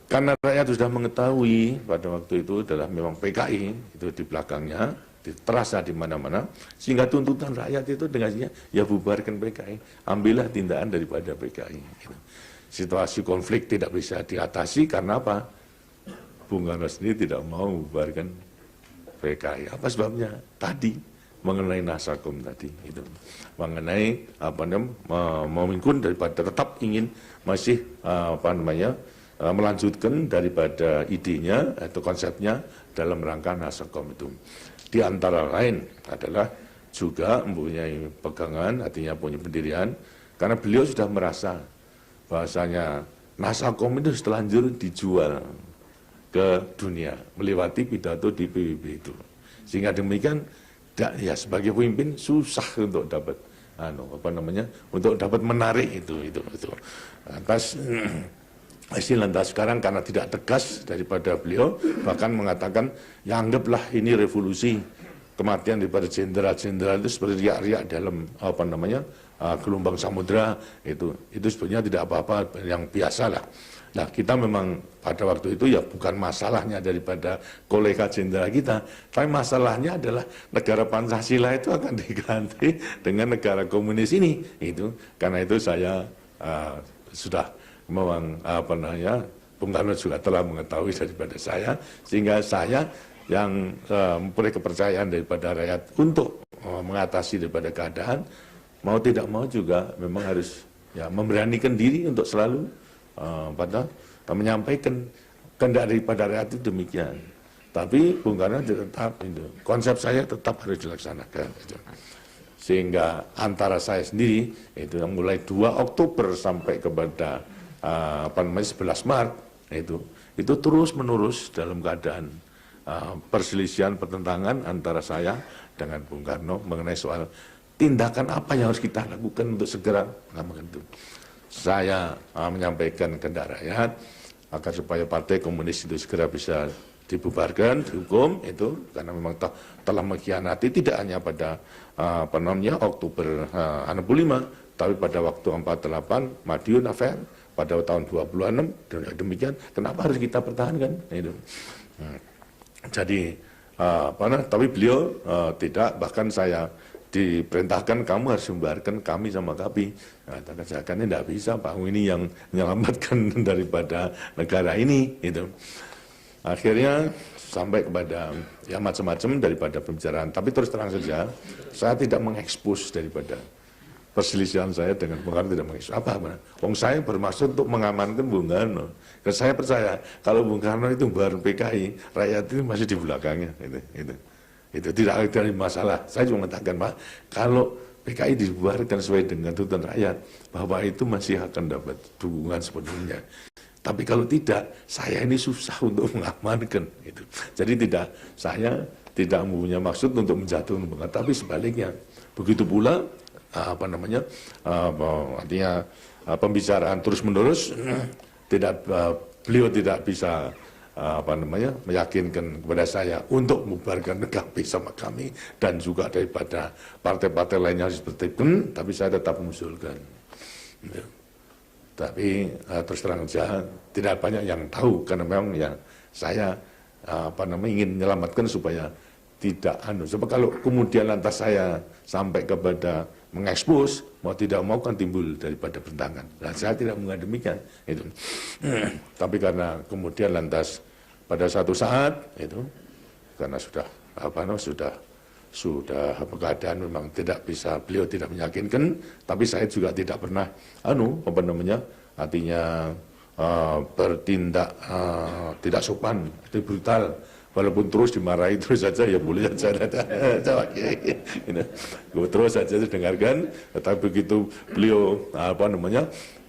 A: Karena rakyat sudah mengetahui pada waktu itu adalah memang PKI itu di belakangnya, terasa di mana-mana, sehingga tuntutan rakyat itu dengannya ya bubarkan PKI, ambillah tindakan daripada PKI. Gitu. Situasi konflik tidak bisa diatasi karena apa? Bung Karno sendiri tidak mau bubarkan PKI. Apa sebabnya? Tadi mengenai Nasakom tadi itu, mengenai memingkun daripada tetap ingin masih melanjutkan daripada idenya atau konsepnya dalam rangka Nasakom itu. Di antara lain adalah juga mempunyai pegangan, artinya punya pendirian, karena beliau sudah merasa bahasanya Nasakom itu setelanjur dijual ke dunia, melewati pidato di PBB itu. Sehingga demikian, ya sebagai pemimpin susah untuk dapat untuk dapat menarik itu. Atas lantas sekarang karena tidak tegas daripada beliau, bahkan mengatakan ya anggaplah ini revolusi, kematian daripada jenderal-jenderal itu seperti riak-riak dalam gelombang samudra, itu sebenarnya tidak apa-apa, yang biasa lah. Nah, kita memang pada waktu itu ya bukan masalahnya daripada kolega jenderal kita, tapi masalahnya adalah negara Pancasila itu akan diganti dengan negara komunis ini. Itu karena itu saya sudah memang Bung Karno juga telah mengetahui daripada saya, sehingga saya yang mempunyai kepercayaan daripada rakyat untuk mengatasi daripada keadaan, mau tidak mau juga memang harus ya memberanikan diri untuk selalu menyampaikan kehendak daripada rakyat itu demikian. Tapi Bung Karno tetap itu. Konsep saya tetap harus dilaksanakan. Gitu. Sehingga antara saya sendiri itu yang mulai 2 Oktober sampai kepada 11 Maret itu terus menerus dalam keadaan perselisihan pertentangan antara saya dengan Bung Karno mengenai soal tindakan apa yang harus kita lakukan untuk segera mengamankan itu. Saya menyampaikan kepada rakyat agar supaya Partai Komunis itu segera bisa dibubarkan, dihukum itu karena memang telah mengkhianati tidak hanya pada Oktober 65, tapi pada waktu 48 Madiun Affair pada tahun 26 dan demikian. Kenapa harus kita pertahankan itu? Jadi tapi beliau tidak, bahkan saya diperintahkan kamu harus membiarkan kami sama kami. Katakan ini tidak bisa, Pak, ini yang menyelamatkan daripada negara ini. Itu. Akhirnya sampai kepada ya macam-macam daripada pembicaraan. Tapi terus terang saja, saya tidak mengekspos daripada perselisihan saya dengan Bung Karno, tidak mengekspos apa-apa. Wong saya bermaksud untuk mengamankan Bung Karno. Dan saya percaya kalau Bung Karno itu baru PKI, rakyat itu masih di belakangnya. Itu tidak ada masalah. Saya cuma mengatakan, Pak, kalau PKI dibubarkan sesuai dengan tuntutan rakyat, bahwa itu masih akan dapat dukungan sepenuhnya. Tapi kalau tidak, saya ini susah untuk mengamankan. Itu. Jadi saya tidak mempunyai maksud untuk menjatuhkan Bung Karno, tapi sebaliknya. Begitu pula artinya pembicaraan terus menerus, beliau tidak bisa meyakinkan kepada saya untuk membubarkan PKB sama kami dan juga daripada partai-partai lainnya harus ditertibkan, tapi saya tetap mengusulkan. Tapi terus terang saja tidak banyak yang tahu karena memang ya saya ingin menyelamatkan supaya tidak sebab kalau kemudian lantas saya sampai kepada mengekspos mau tidak mau kan timbul daripada bentangan. Nah, saya tidak menganggap demikian itu. Tapi karena kemudian lantas pada satu saat itu karena sudah keadaan memang tidak bisa, beliau tidak meyakinkan, tapi saya juga tidak pernah artinya bertindak tidak sopan, itu brutal. Walaupun terus dimarahi terus saja ya boleh saja terus saja dengarkan, tapi begitu beliau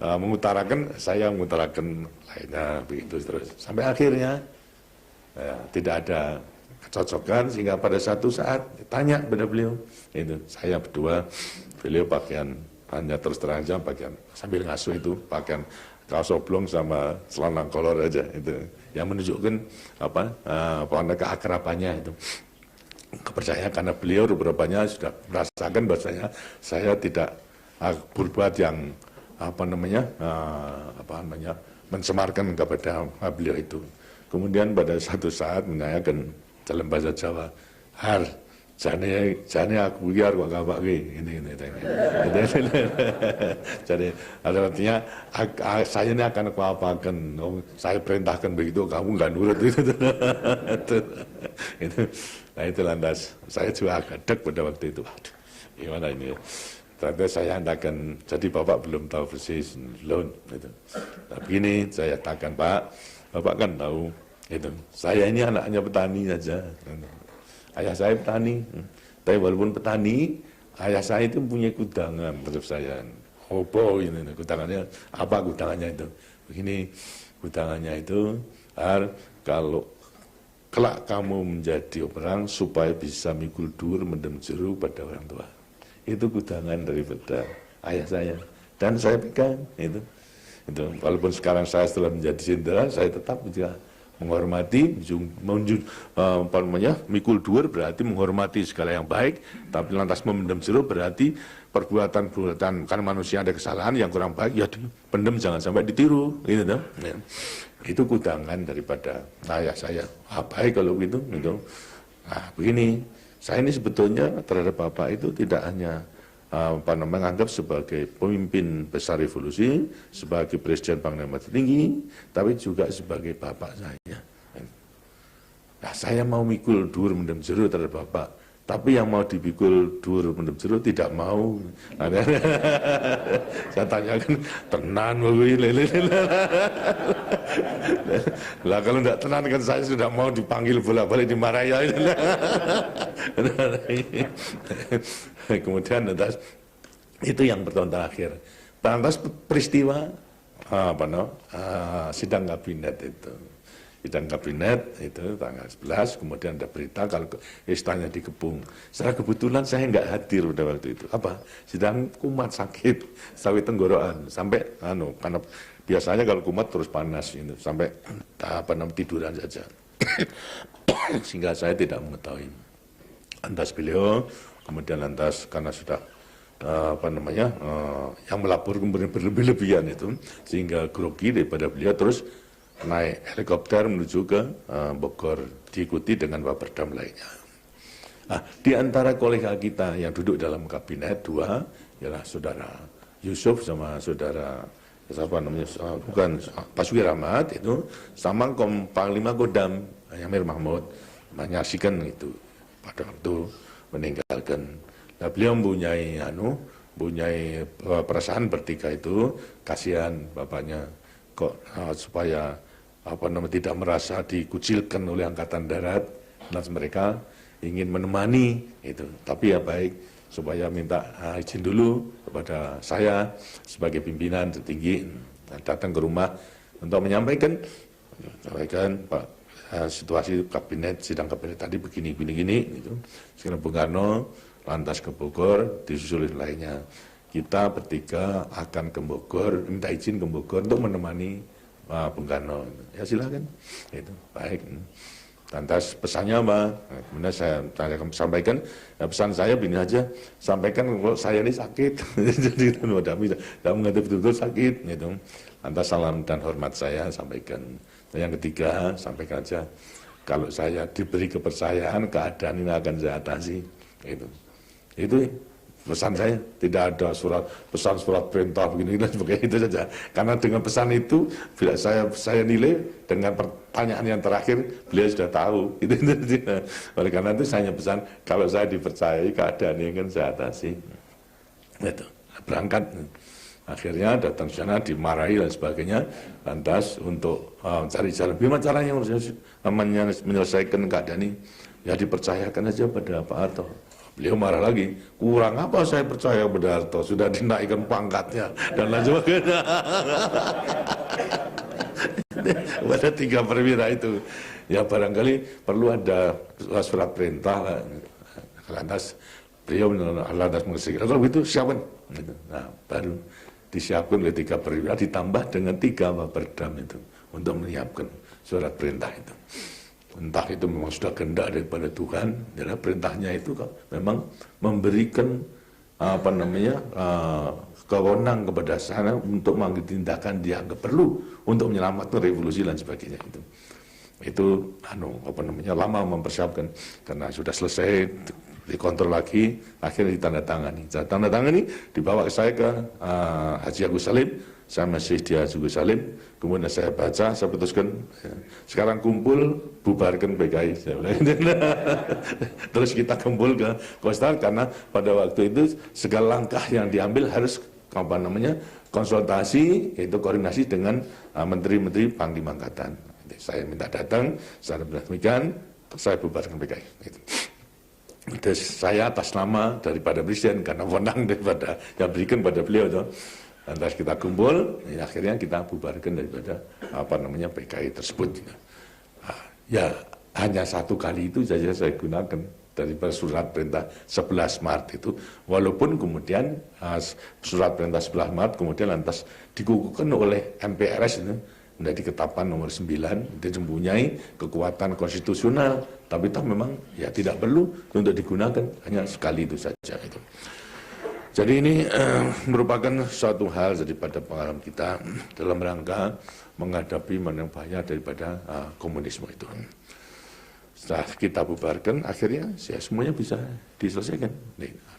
A: mengutarakan, saya mengutarakan lainnya begitu terus sampai akhirnya tidak ada kecocokan sehingga pada satu saat tanya kepada beliau itu saya berdua, beliau pakaian hanya terus terang aja pakaian sambil ngasuh itu pakaian kaos oblong sama celana kolor aja itu yang menunjukkan keakrabannya itu kepercayaan karena beliau beberapanya sudah merasakan bahwasanya saya tidak berbuat yang mencemarkan kepada beliau itu. Kemudian pada satu saat menanyakan dalam bahasa Jawa, jane aku biar kok kapak ini. Jadi artinya saya ini akan aku apakan, saya perintahkan begitu kamu nggak nurut itu. Nah itu lantas saya juga agak deg pada waktu itu. Waduh, gimana ini? Ternyata saya hendakan, jadi Bapak belum tahu persis loan itu. Tapi ini saya katakan, Pak, Bapak kan tahu itu. Saya ini anaknya petani saja. Ayah saya petani, tapi walaupun petani, ayah saya itu punya kudangan terhadap saya. Opo ini kudangannya, apa kudangannya itu? Begini, kudangannya itu, kalau kelak kamu menjadi orang supaya bisa mikul dur mendem jeruk pada orang tua. Itu kudangan daripada ayah saya. Dan saya pegang itu. Walaupun sekarang saya setelah menjadi jenderal, saya tetap juga menghormati, mikul dur berarti menghormati segala yang baik, tapi lantas memendam jeruk berarti perbuatan kan manusia ada kesalahan yang kurang baik, ya pendem jangan sampai ditiru, gitu ya. Itu kudangan daripada ayah saya. Baik kalau begitu, gitu. Nah begini, saya ini sebetulnya terhadap Bapak itu tidak hanya menganggap sebagai pemimpin besar revolusi, sebagai presiden Panglima tertinggi, tapi juga sebagai bapak saya. Nah, saya mau mikul dur mendem jeruk terhadap Bapak Tapi yang mau dipikul dur mendem jeruk tidak mau. Saya tanyakan, tenan lah kalau tidak tenan kan saya sudah mau dipanggil bolak-balik dimarahi. Kemudian lantas itu yang pertemuan terakhir. Lantas peristiwa sidang kabinet itu. Sidang kabinet itu tanggal 11, kemudian ada berita kalau istana dikepung. Secara kebetulan saya nggak hadir pada waktu itu. Apa? Sedang kumat sakit, tenggorokan sampai karena biasanya kalau kumat terus panas itu sampai tiduran saja. Sehingga saya tidak mengetahui. Lantas beliau kemudian lantas karena sudah yang melapor kemudian berlebih-lebihan itu sehingga grogi daripada beliau terus naik helikopter menuju ke Bogor diikuti dengan Waperdam lainnya. Nah, di antara kolega kita yang duduk dalam kabinet dua ialah saudara Yusuf sama saudara bukan Basuki Rahmat itu sama Panglima Kodam Yamir Mahmud menyaksikan itu pada waktu meninggalkan. Nah, beliau mempunyai perasaan bertiga itu kasihan bapaknya kok supaya tidak merasa dikucilkan oleh Angkatan Darat, dan mereka ingin menemani itu. Tapi ya baik supaya minta izin dulu kepada saya sebagai pimpinan tertinggi datang ke rumah untuk menyampaikan Pak situasi kabinet sidang kabinet tadi begini gitu. Sekarang Bung Karno lantas ke Bogor disusul lainnya. Kita bertiga akan ke Bogor, minta izin ke Bogor untuk menemani Bung Karno. Ya silakan. Itu baik. Lantas pesannya apa? Nah, kemudian saya sampaikan, ya pesan saya begini aja, sampaikan kalau saya ini sakit, jadi tidak mengerti betul-betul sakit. Gitu. Lantas salam dan hormat saya sampaikan. Yang ketiga sampaikan aja, kalau saya diberi kepercayaan keadaan ini akan saya atasi. Itu pesan saya, tidak ada pesan surat perintah begini dan sebagainya itu saja. Karena dengan pesan itu, bila saya nilai dengan pertanyaan yang terakhir, beliau sudah tahu. Oleh karena itu saya pesan, kalau saya dipercayai keadaan ini akan saya atasi. Itu berangkat. Akhirnya datang sana dimarahi dan sebagainya. Lantas untuk cari jalan, bagaimana caranya menyelesaikan keadaan ini? Ya dipercayakan saja pada Pak Harto. Beliau marah lagi, kurang apa saya percaya pada Harto, sudah dinaikkan pangkatnya dan lain sebagainya. Pada 3 perwira itu, ya barangkali perlu ada surat perintah. Lantas beliau lantas mengesahkan, kalau begitu siapkan. Nah baru disiapkan oleh 3 perwira ditambah dengan 3 Waperdam itu untuk menyiapkan surat perintah itu. Entah itu memang sudah kehendak daripada Tuhan, karena perintahnya itu memang memberikan kewenangan kepada sana untuk mengambil tindakan dianggap perlu untuk menyelamatkan revolusi dan sebagainya itu lama mempersiapkan karena sudah selesai dikontrol lagi, akhirnya ditandatangani, dibawa ke saya ke Haji Agus Salim. Saya masih di Haji Agus Salim, kemudian saya baca, saya putuskan, sekarang kumpul, bubarkan PKI. Terus kita kumpul ke Kostar, karena pada waktu itu segala langkah yang diambil harus konsultasi, yaitu koordinasi dengan menteri-menteri Panglima Angkatan. Saya minta datang, saya demikian, saya bubarkan PKI. Terus saya atas nama daripada Presiden, karena wewenang daripada yang berikan pada beliau itu. Lantas kita kumpul, akhirnya kita bubarkan daripada PKI tersebut. Ya hanya 1 kali itu saja saya gunakan daripada surat perintah 11 Maret itu. Walaupun kemudian surat perintah 11 Maret kemudian lantas dikukuhkan oleh MPRS itu menjadi ketetapan nomor 9, dia mempunyai kekuatan konstitusional, tapi toh memang ya tidak perlu untuk digunakan, hanya sekali itu saja itu. Jadi ini merupakan suatu hal daripada pengalaman kita dalam rangka menghadapi bahaya daripada komunisme itu. Setelah kita bubarkan, akhirnya ya semuanya bisa diselesaikan.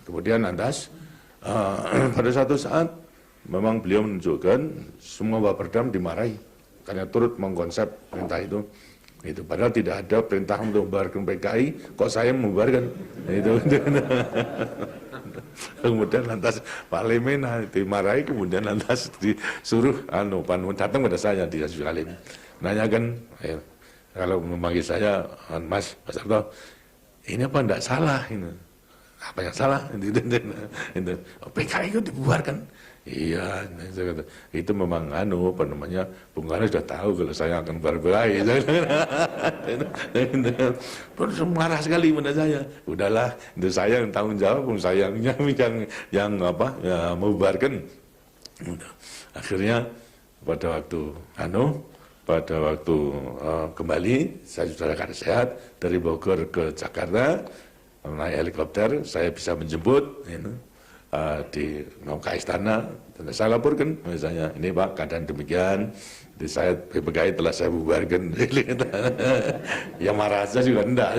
A: Kemudian lantas pada satu saat memang beliau menunjukkan semua Waperdam dimarahi karena turut mengkonsep perintah itu. Padahal tidak ada perintah untuk membubarkan PKI, kok saya membubarkan. Itu. Kemudian lantas Pak Lemena dimarahi, kemudian lantas disuruh Panmun datang pada saya di Salim, nanyakan, kalau memanggil saya, Mas Harto, ini apa enggak salah ini? Apa yang salah? Itu PKI itu dibubarkan. Iya, itu memang Bung Karno sudah tahu kalau saya akan berberai. Terus marah sekali pada saya. Udahlah, itu saya yang tanggung jawab, saya yang membubarkan. Akhirnya pada waktu kembali saya sudah akan sehat dari Bogor ke Jakarta, naik helikopter, saya bisa menjemput mau ke istana, dan saya laporkan misalnya, ini Pak keadaan demikian, saya PPKI telah saya bubarkan. Ya marah saja juga enggak.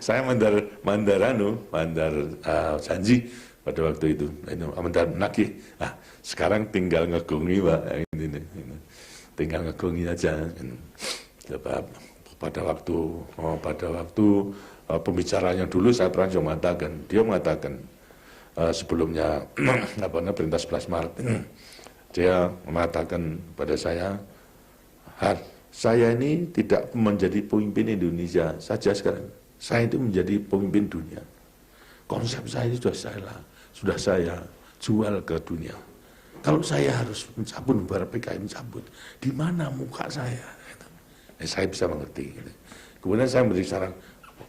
A: Saya mandar janji pada waktu itu, mandar nagih. Sekarang tinggal ngegongi Pak, ini. Tinggal ngegongi aja. Pada waktu pembicaranya dulu saya pernah mengatakan, dia mengatakan sebelumnya perintah 11 Maret, dia mengatakan pada saya, saya ini tidak menjadi pemimpin Indonesia saja sekarang, saya itu menjadi pemimpin dunia. Konsep saya itu sudah saya jual ke dunia. Kalau saya harus mencabut PKI, mencabut, di mana muka saya? Saya bisa mengerti. Kemudian saya memberi saran,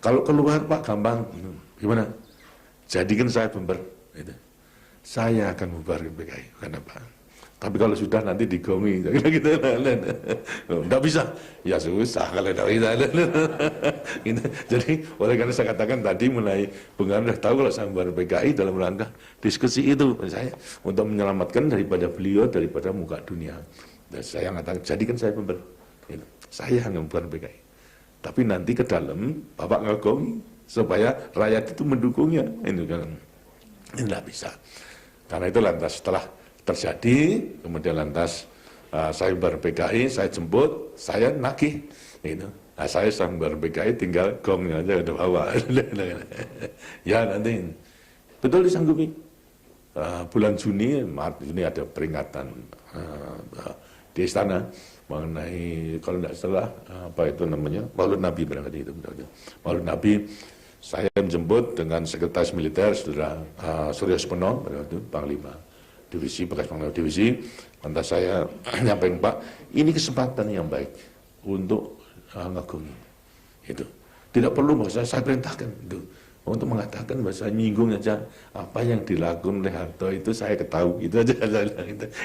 A: kalau keluar Pak gampang, gimana? Jadikan saya member, saya akan membubarkan PKI, kenapa? Tapi kalau sudah nanti digongi, gitu, nggak bisa, ya susah kalau tidak bisa. Jadi oleh karena saya katakan tadi mulai Bung Karno sudah tahu kalau saya membubarkan PKI dalam rangka diskusi itu, saya untuk menyelamatkan daripada beliau daripada muka dunia. Dan saya mengatakan jadikan saya member, saya yang membubarkan PKI. Tapi nanti ke dalam Bapak ngegongi supaya rakyat itu mendukungnya. Ini kan tidak bisa. Karena itu lantas setelah terjadi, kemudian lantas saya membubarkan PKI, saya jemput, saya nagih. Saya membubarkan PKI, tinggal gongnya aja udah bawa. Ya nanti betul disanggupi. Bulan Juni, Maret ini ada peringatan di istana mengenai, kalau tidak salah Maulid Nabi, barangkali itu. Maulid Nabi, saya menjemput dengan sekretaris militer Saudara Suryo Sumeno, pada waktu Panglima Divisi, bekas Panglima Divisi. Lantas saya nyampaikan, Pak, ini kesempatan yang baik untuk ngagungi. Itu tidak perlu bahwa saya perintahkan itu. Untuk mengatakan bahasa nyinggung aja apa yang dilakukan oleh Harto itu saya ketahui, itu aja.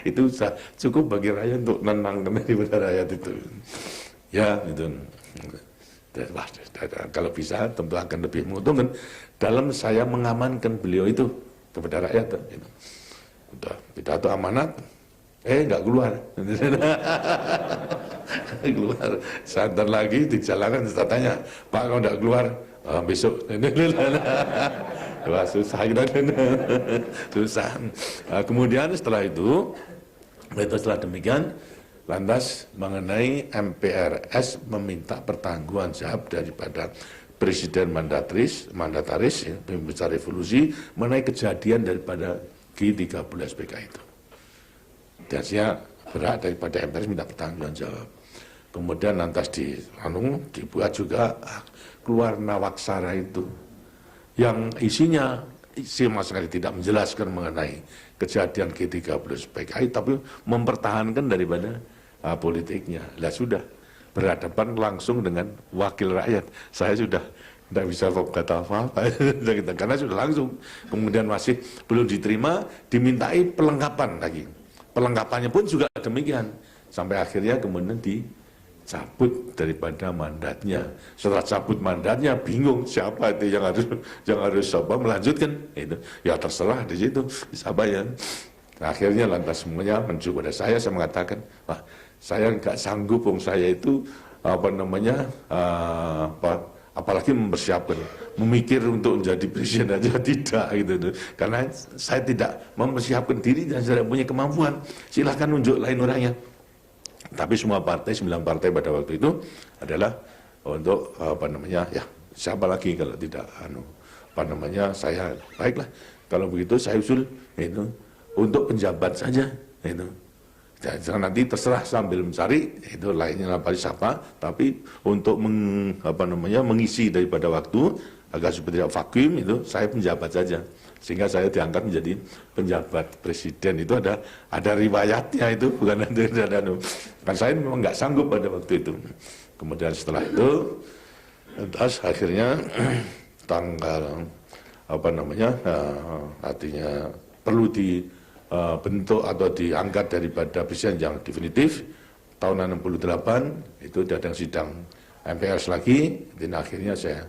A: Itu cukup bagi rakyat untuk menenangkan daripada rakyat itu. Ya itu. Kalau bisa tentu akan lebih menguntungkan dalam saya mengamankan beliau itu kepada rakyat. Udah pidato amanat, nggak keluar. Keluar. Sebentar lagi di jalanan saya tanya, Pak kalau nggak keluar, besok. Wah, susah kita. Susah. Kemudian setelah demikian, lantas mengenai MPRS meminta pertanggungan jawab daripada Presiden mandataris, pembesar revolusi mengenai kejadian daripada G13 PKI itu. Dan saya berat daripada MPRS minta pertanggungan jawab. Kemudian lantas dibuat juga keluar Nawaksara itu yang isinya sama sekali tidak menjelaskan mengenai kejadian G13 PKI, tapi mempertahankan daripada politiknya. Lah sudah berhadapan langsung dengan wakil rakyat, saya sudah tidak bisa kata apa-apa karena sudah langsung. Kemudian masih belum diterima, dimintai pelengkapan lagi. Pelengkapannya pun juga demikian, sampai akhirnya kemudian cabut daripada mandatnya. Setelah cabut mandatnya, bingung siapa itu yang harus melanjutkan. Itu ya terserah di situ siapa ya. Akhirnya lantas semuanya menunjuk pada saya mengatakan, wah saya nggak sanggup, saya itu apalagi mempersiapkan, memikir untuk menjadi presiden aja tidak gitu. Karena saya tidak mempersiapkan diri dan saya tidak punya kemampuan. Silahkan nunjuk lain orangnya. Tapi semua partai, 9 partai pada waktu itu adalah untuk siapa lagi kalau tidak saya, baiklah kalau begitu saya usul itu untuk penjabat saja itu. Jangan nanti terserah sambil mencari itu lainnya apa siapa, tapi untuk mengisi daripada waktu agar supaya tidak vakum itu saya penjabat saja, sehingga saya diangkat menjadi penjabat presiden. Itu ada riwayatnya, itu bukan ada kan saya memang nggak sanggup pada waktu itu. Kemudian setelah itu akhirnya tanggal artinya perlu dibentuk atau diangkat daripada presiden yang definitif tahun 68 itu datang sidang MPR lagi, dan akhirnya saya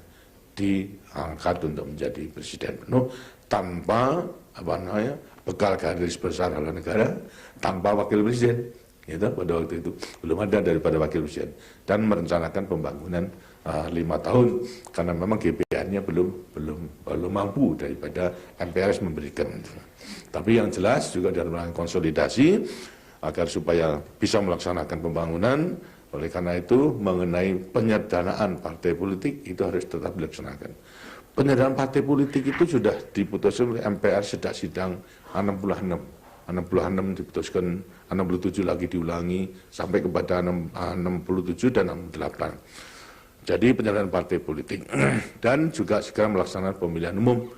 A: diangkat untuk menjadi presiden penuh tanpa bekal garis besar haluan negara, tanpa wakil presiden. Gitu, pada waktu itu belum ada daripada wakil presiden, dan merencanakan pembangunan 5 tahun karena memang GBN-nya belum mampu daripada MPRS memberikan. Tapi yang jelas juga dalam konsolidasi agar supaya bisa melaksanakan pembangunan. Oleh karena itu mengenai penyederhanaan partai politik itu harus tetap dilaksanakan. Penyederhanaan partai politik itu sudah diputuskan oleh MPR sejak sidang 66 diputuskan, 67 lagi diulangi sampai kepada 67 dan 68. Jadi penyederhanaan partai politik dan juga segera melaksanakan pemilihan umum.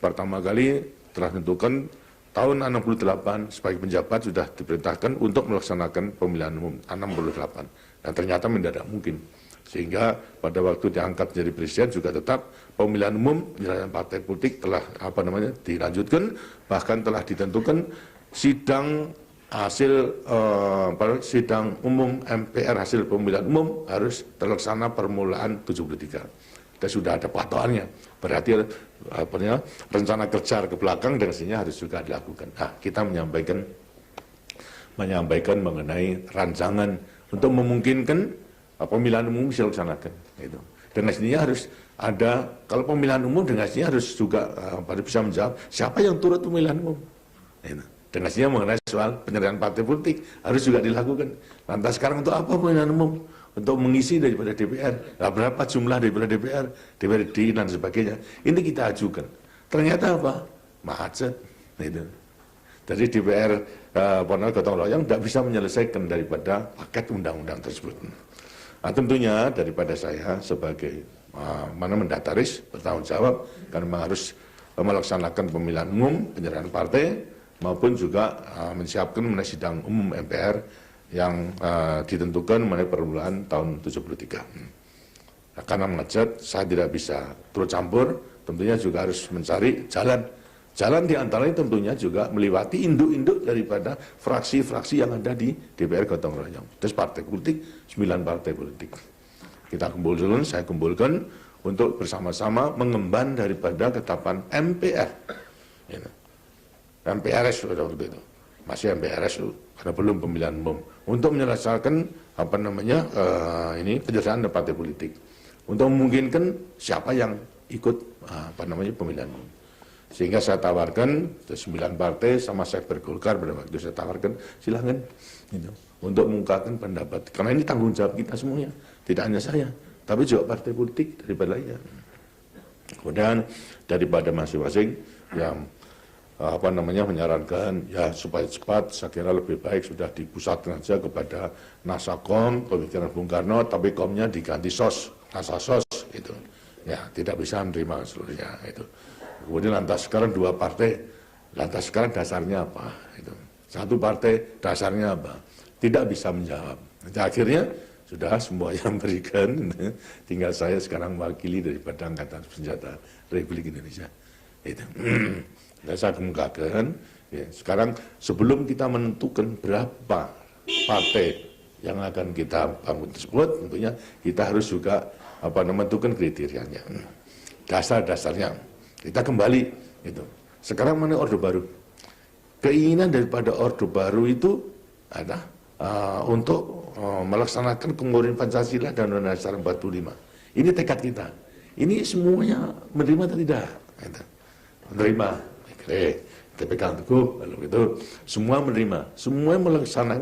A: Pertama kali telah ditentukan tahun 68 sebagai penjabat sudah diperintahkan untuk melaksanakan pemilihan umum 68, dan ternyata mendadak mungkin, sehingga pada waktu diangkat menjadi presiden juga tetap pemilihan umum penyederhanaan partai politik telah dilanjutkan, bahkan telah ditentukan sidang sidang umum MPR hasil pemilihan umum harus terlaksana permulaan 73. Dan sudah ada patokannya. Berarti rencana kerja ke belakang dan sini harus juga dilakukan. Nah, kita menyampaikan mengenai rancangan untuk memungkinkan pemilihan umum bisa dilaksanakan. Gitu. Dan aslinya harus ada, kalau pemilihan umum dengan aslinya harus juga bisa menjawab siapa yang turut pemilihan umum. Gitu. Dan aslinya mengenai soal penyederhanaan partai politik harus juga dilakukan. Lantas sekarang untuk apa pemilihan umum? Untuk mengisi daripada DPR. Nah, berapa jumlah daripada DPR, DPRD dan sebagainya. Ini kita ajukan. Ternyata apa? Macet. Gitu. Jadi DPR gotong royong tidak bisa menyelesaikan daripada paket undang-undang tersebut. Nah, tentunya daripada saya sebagai mendataris bertanggung jawab karena memang harus melaksanakan pemilihan umum, penyerahan partai, maupun juga menyiapkan mengenai sidang umum MPR yang ditentukan mengenai permulaan tahun 73. Nah, karena macet, saya tidak bisa turut campur, tentunya juga harus mencari jalan. Jalan diantaranya tentunya juga melewati induk-induk daripada fraksi-fraksi yang ada di DPR gotong royong. Terus partai politik, 9 partai politik. Kita kumpulkan, saya kumpulkan untuk bersama-sama mengemban daripada ketetapan MPR. MPRS waktu itu, masih MPRS karena belum pemilihan umum, untuk menyelesaikan penyelesaian partai politik, untuk memungkinkan siapa yang ikut pemilihan umum. Sehingga saya tawarkan 9 partai sama Sekber Golkar pada waktu saya tawarkan silahkan untuk mengungkapkan pendapat, karena ini tanggung jawab kita semuanya, tidak hanya saya, tapi juga partai politik daripada lainnya. Kemudian daripada masing-masing yang menyarankan ya supaya cepat, saya kira lebih baik sudah dipusatkan saja kepada Nasakom, pemikiran Bung Karno, tapi komnya diganti Nasasos itu. Ya, tidak bisa menerima seluruhnya itu. Kemudian lantas sekarang 2 partai, lantas sekarang dasarnya apa? Itu. 1 partai dasarnya apa? Tidak bisa menjawab. Jadi akhirnya sudah semua yang memberikan, tinggal saya sekarang mewakili daripada Angkatan Senjata Republik Indonesia. Itu. Dan saya kemukakan, ya, sekarang sebelum kita menentukan berapa partai yang akan kita bangun tersebut, tentunya kita harus juga menentukan kriterianya, dasar-dasarnya. Kita kembali, itu. Sekarang mana Orde Baru? Keinginan daripada Orde Baru itu ada untuk melaksanakan pengurus Pancasila dan Undang-Undang Dasar 45. Ini tekad kita. Ini semuanya menerima atau tidak? Menerima. Kita pegang teguh, lalu itu semua menerima, semua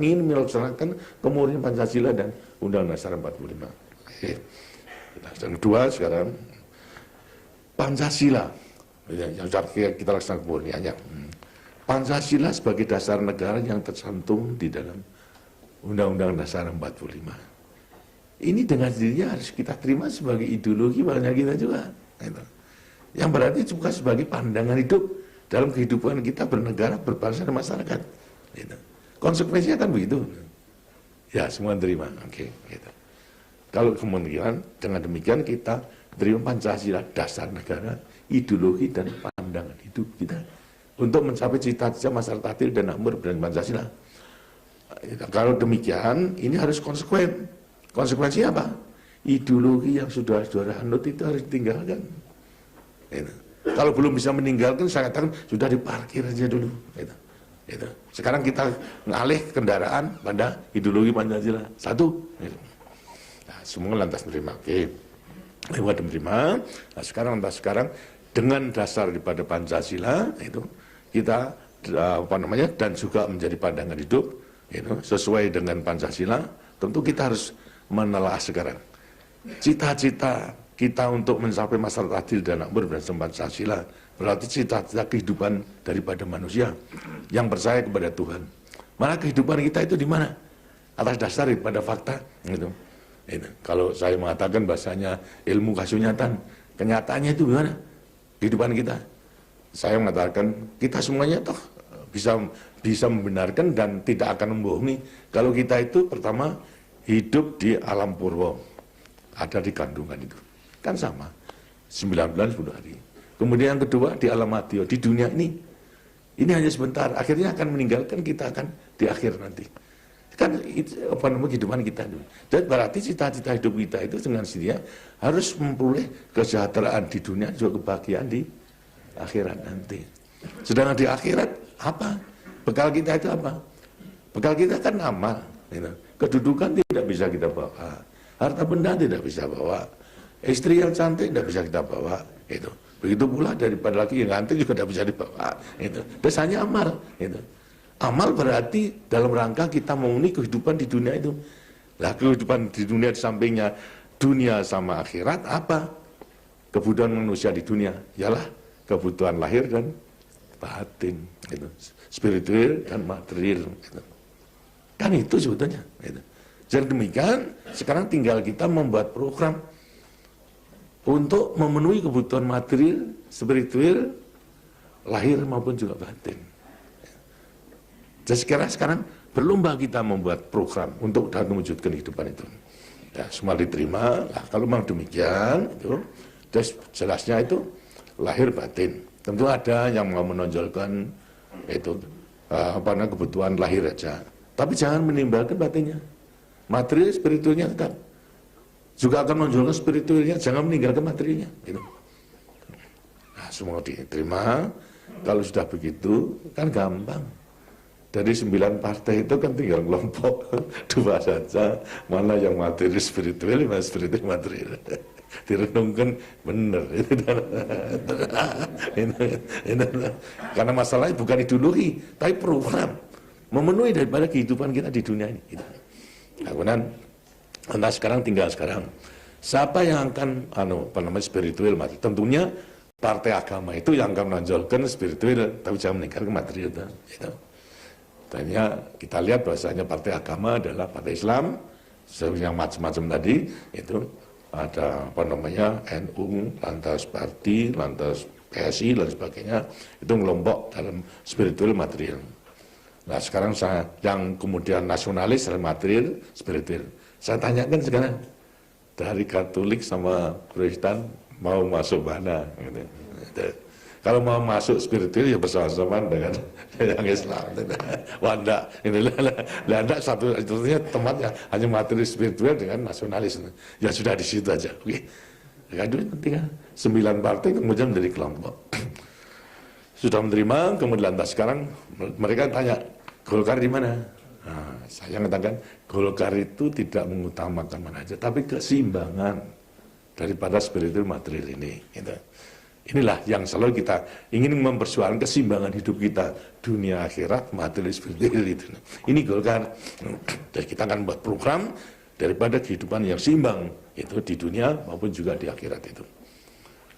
A: ingin melaksanakan kemurnian Pancasila dan Undang-Undang Dasar 45. Dan kedua sekarang Pancasila yang sudah kita laksanakan kemurniannya. Pancasila sebagai dasar negara yang tercantum di dalam Undang-Undang Dasar 45. Ini dengan sendirinya harus kita terima sebagai ideologi bangsa kita juga. Yang berarti juga sebagai pandangan hidup dalam kehidupan kita bernegara, berbangsa dan masyarakat. Konsekuensinya kan begitu. Ya, semua terima. Oke, gitu. Kalau kemudian dengan demikian kita terima Pancasila dasar negara, ideologi dan pandangan hidup kita untuk mencapai cita-cita masyarakat adil dan makmur dan Pancasila. Kalau demikian, ini harus konsekuen. Konsekuensinya apa? Ideologi yang sudah anut itu harus ditinggalkan. Kalau belum bisa meninggalkan, saya katakan sudah diparkir aja dulu. Sekarang kita ngalih kendaraan pada ideologi Pancasila. Satu. Nah, semua lantas menerima. Oke. Lewat menerima. Nah, sekarang dengan dasar daripada Pancasila itu kita dan juga menjadi pandangan hidup sesuai dengan Pancasila. Tentu kita harus menelaah sekarang cita-cita kita untuk mencapai masyarakat adil dan makmur berdasarkan Pancasila. Berarti cita-cita kehidupan daripada manusia yang percaya kepada Tuhan. Mana kehidupan kita itu di mana? Atas dasar daripada fakta. Kalau saya mengatakan bahasanya ilmu kasunyatan, kenyataannya itu gimana? Kehidupan kita. Saya mengatakan kita semuanya toh bisa membenarkan dan tidak akan membohongi. Kalau kita itu pertama hidup di alam purwa, ada di kandungan itu. Kan sama, 9 bulan 10 hari. Kemudian yang kedua di alam madya, di dunia ini hanya sebentar, akhirnya akan meninggalkan, kita akan di akhir nanti. Kan kehidupan kita itu. Dan berarti cita-cita hidup kita itu dengan sendirinya harus memperoleh kesejahteraan di dunia, juga kebahagiaan di akhirat nanti. Sedangkan di akhirat apa? Bekal kita itu apa? Bekal kita kan amal. Kedudukan tidak bisa kita bawa, harta benda tidak bisa bawa, istri yang cantik tidak bisa kita bawa. Begitu pula daripada laki yang cantik juga tidak bisa dibawa. Dasarnya amal. Amal berarti dalam rangka kita memenuhi kehidupan di dunia itu. Lah kehidupan di dunia di sampingnya dunia sama akhirat apa? Kebutuhan manusia di dunia ialah kebutuhan lahir dan batin, spiritual dan material. Kan itu sebetulnya. Jadi demikian, sekarang tinggal kita membuat program untuk memenuhi kebutuhan material, spiritual, lahir maupun juga batin. Jadi sekarang berlomba kita membuat program untuk dapat mewujudkan kehidupan itu. Ya, semua diterima. Nah, kalau memang demikian, jelasnya itu lahir batin. Tentu ada yang mau menonjolkan itu kebutuhan lahir aja. Tapi jangan menimbalkan batinnya. Material spiritualnya tetap. Juga akan menonjolkan spiritualnya, jangan meninggalkan materialnya. Nah, semua diterima. Kalau sudah begitu, kan gampang. Dari 9 partai itu kan tinggal kelompok 2 saja. Mana yang material spiritual, mana spiritual material. Direnungkan benar. Karena masalahnya bukan ideologi, tapi program. Memenuhi daripada kehidupan kita di dunia ini. Kemudian, entah tinggal sekarang. Siapa yang akan, spiritual material? Tentunya partai agama itu yang akan menonjolkan spiritual, tapi jangan meninggalkan material. Tanya kita lihat bahasanya partai agama adalah partai Islam, yang macam-macam tadi itu ada NU, lantas Parti, lantas PSI dan sebagainya, itu ngelompok dalam spiritual material. Nah sekarang yang kemudian nasionalis dalam material spiritual. Saya tanyakan sekarang dari Katolik sama Kristen mau masuk mana? Kalau mau masuk spiritual ya bersama-sama dengan yang Islam. Wah enggak, enggak satunya tempatnya hanya materi spiritual dengan nasionalis. Ya sudah di situ aja. Oke. Tinggal 9 partai kemudian menjadi kelompok. Sudah menerima, kemudian sekarang mereka tanya, Golkar di mana? Nah, saya mengatakan Golkar itu tidak mengutamakan mana aja, tapi keseimbangan daripada spiritual material ini. Gitu. Inilah yang selalu kita ingin mempersoalkan keseimbangan hidup kita, dunia akhirat, material spiritual itu. Ini Golkar. Dan kita akan buat program daripada kehidupan yang seimbang itu di dunia maupun juga di akhirat itu.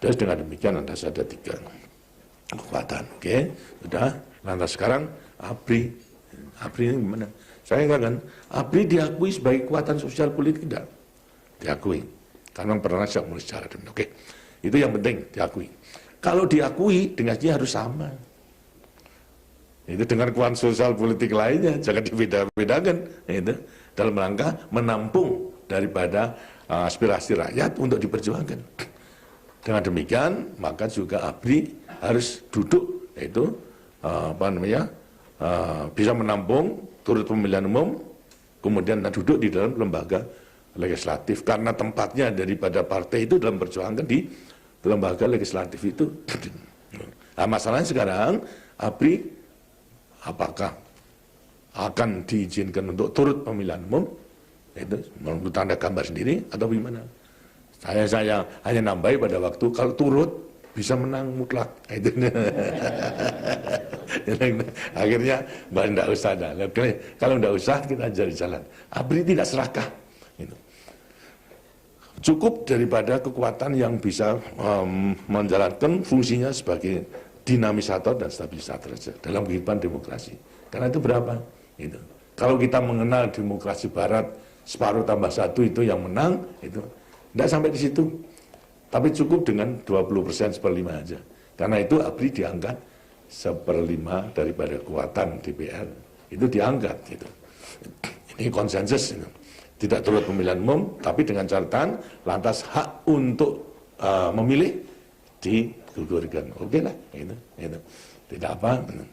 A: Terus dengan demikian lantas ada 3 kekuatan. Oke, sudah. Lantas sekarang ABRI. ABRI ini gimana? Saya katakan, ABRI diakui sebagai kekuatan sosial politik tidak? Diakui. Karena pernah saya mulai secara demi. Oke, itu yang penting diakui. Kalau diakui, dengannya harus sama. Itu dengan kekuatan sosial politik lainnya, jangan dibeda-bedakan. Itu dalam rangka menampung daripada aspirasi rakyat untuk diperjuangkan. Dengan demikian, maka juga ABRI harus duduk, yaitu bisa menampung turut pemilihan umum, kemudian duduk di dalam lembaga legislatif, karena tempatnya daripada partai itu dalam perjuangan di lembaga legislatif itu. Nah, masalahnya sekarang ABRI apakah akan diizinkan untuk turut pemilihan umum, itu menurut Anda gambar sendiri atau bagaimana? Saya hanya nambahi pada waktu kalau turut bisa menang mutlak. Itu. Akhirnya tidak usah. Kalau tidak usah kita cari jalan. ABRI tidak serakah. Itu. Cukup daripada kekuatan yang bisa menjalankan fungsinya sebagai dinamisator dan stabilisator saja dalam kehidupan demokrasi. Karena itu berapa? Itu. Kalau kita mengenal demokrasi Barat separuh tambah 1 itu yang menang, itu tidak sampai di situ. Tapi cukup dengan 20% 1/5 aja. Karena itu ABRI diangkat 1/5 daripada kekuatan DPR. Itu diangkat. Gitu. Ini konsensus. Gitu. Tidak turut pemilihan umum, tapi dengan catatan lantas hak untuk memilih digugurkan. Oke lah. Gitu. Gitu. Tidak apa. Gitu.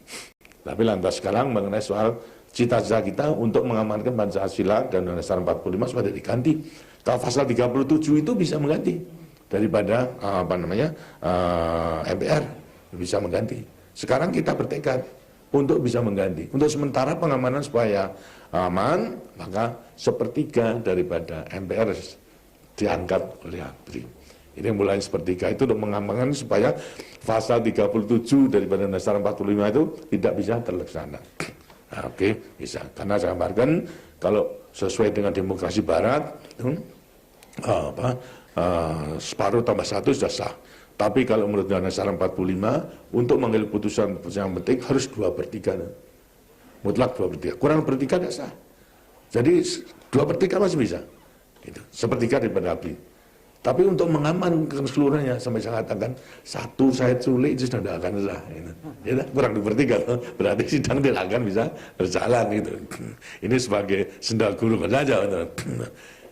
A: Tapi lantas sekarang mengenai soal cita-cita kita untuk mengamankan Pancasila dan Undang-Undang 45 supaya diganti. Kalau pasal 37 itu bisa mengganti daripada MPR bisa mengganti. Sekarang kita bertekad untuk bisa mengganti. Untuk sementara pengamanan supaya aman, maka 1/3 daripada MPR diangkat oleh ABRI. Ini mulai 1/3 itu untuk mengamankan supaya pasal 37 daripada Undang-Undang 45 itu tidak bisa terlaksana. Nah, oke, bisa. Karena saya gambarkan kalau sesuai dengan demokrasi Barat, itu, separuh tambah 1 sudah sah. Tapi kalau menurut Undang-Undang 45, untuk mengambil putusan yang penting harus 2/3. Mutlak 2/3. Kurang 1/3 tidak sah. Jadi 2/3 masih bisa. Gitu. 1/3 daripada ABRI. Tapi untuk mengamankan seluruhnya, sampai saya katakan, 1 saya culik itu sudah tidak akan sah. Gitu. Ya, kurang 2/3, berarti sidang tidak akan bisa berjalan. Gitu. Ini sebagai senda guru saja.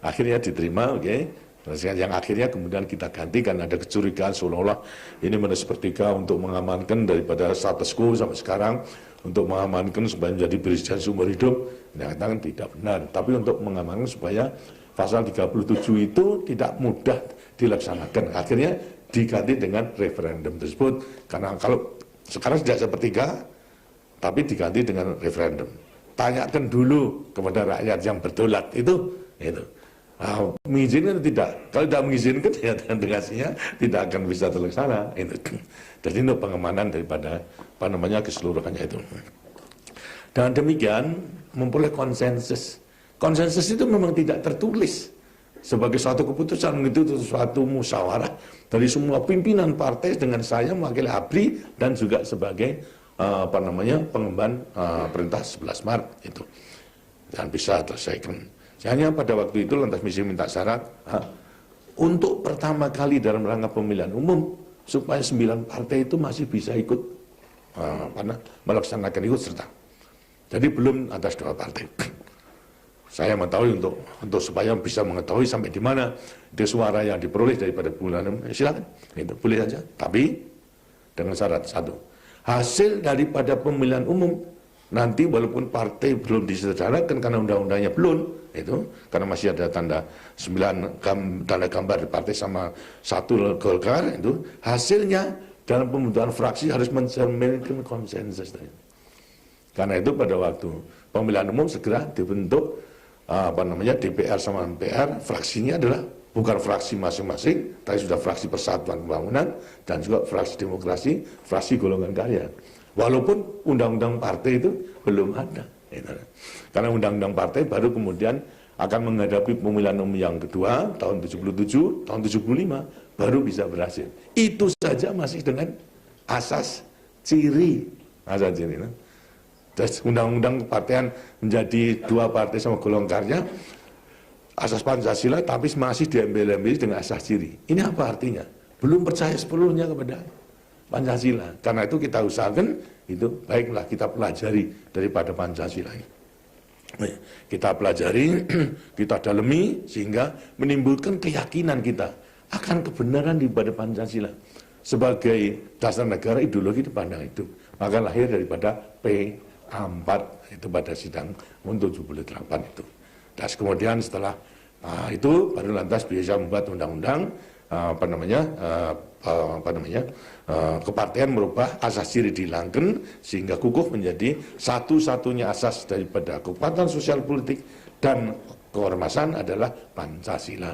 A: Akhirnya diterima, oke. Yang akhirnya kemudian kita ganti karena ada kecurigaan seolah-olah ini menurut 1/3 untuk mengamankan daripada status quo sampai sekarang, untuk mengamankan supaya menjadi presiden seumur hidup. Nah, katakan tidak benar. Tapi untuk mengamankan supaya pasal 37 itu tidak mudah dilaksanakan. Akhirnya diganti dengan referendum tersebut. Karena kalau sekarang tidak 1/3, tapi diganti dengan referendum. Tanyakan dulu kepada rakyat yang berdolat itu. Mengizinkan atau tidak? Kalau tidak mengizinkan, ya delegasinya tidak akan bisa terlaksana. Jadi untuk pengamanan daripada keseluruhannya itu. Dengan demikian memperoleh konsensus. Konsensus itu memang tidak tertulis sebagai suatu keputusan, itu suatu musyawarah dari semua pimpinan partai dengan saya mewakili ABRI dan juga sebagai pengemban perintah 11 Maret itu. Dan bisa terselesaikan. Hanya pada waktu itu lantas misi minta syarat untuk pertama kali dalam rangka pemilihan umum supaya 9 partai itu masih bisa ikut melaksanakan ikut serta. Jadi belum atas 2 partai. Saya mengetahui untuk supaya bisa mengetahui sampai di mana itu suara yang diperoleh daripada pemilihan umum, silakan, itu boleh saja. Tapi dengan syarat 1, hasil daripada pemilihan umum nanti walaupun partai belum disederhanakan karena undang-undangnya belum, itu karena masih ada tanda 9 tanda gambar di partai sama 1 Golkar, itu hasilnya dalam pembentukan fraksi harus mencerminkan konsensus. Karena itu pada waktu pemilihan umum segera dibentuk DPR sama MPR, fraksinya adalah bukan fraksi masing-masing, tapi sudah fraksi Persatuan Pembangunan dan juga fraksi Demokrasi, fraksi Golongan Karya. Walaupun undang-undang partai itu belum ada. Karena undang-undang partai baru kemudian akan menghadapi pemilihan umum yang kedua tahun 77, tahun 75 baru bisa berhasil. Itu saja masih dengan asas ciri. Asas ciri. Nah. Terus undang-undang kepartean menjadi 2 partai sama golongan karya, asas Pancasila tapi masih diambil-ambil dengan asas ciri. Ini apa artinya? Belum percaya sepenuhnya kepada Pancasila. Karena itu kita usahakan, itu baiklah kita pelajari daripada Pancasila ini. Kita pelajari, kita dalami, sehingga menimbulkan keyakinan kita akan kebenaran daripada Pancasila. Sebagai dasar negara, ideologi dipandang hidup. Maka lahir daripada P4 itu pada sidang 78 itu. Dan kemudian setelah itu baru lantas bisa membuat undang-undang kepartean merubah asas ciri dihilangkan sehingga kukuh menjadi satu-satunya asas daripada kekuatan sosial politik dan keormasan adalah Pancasila.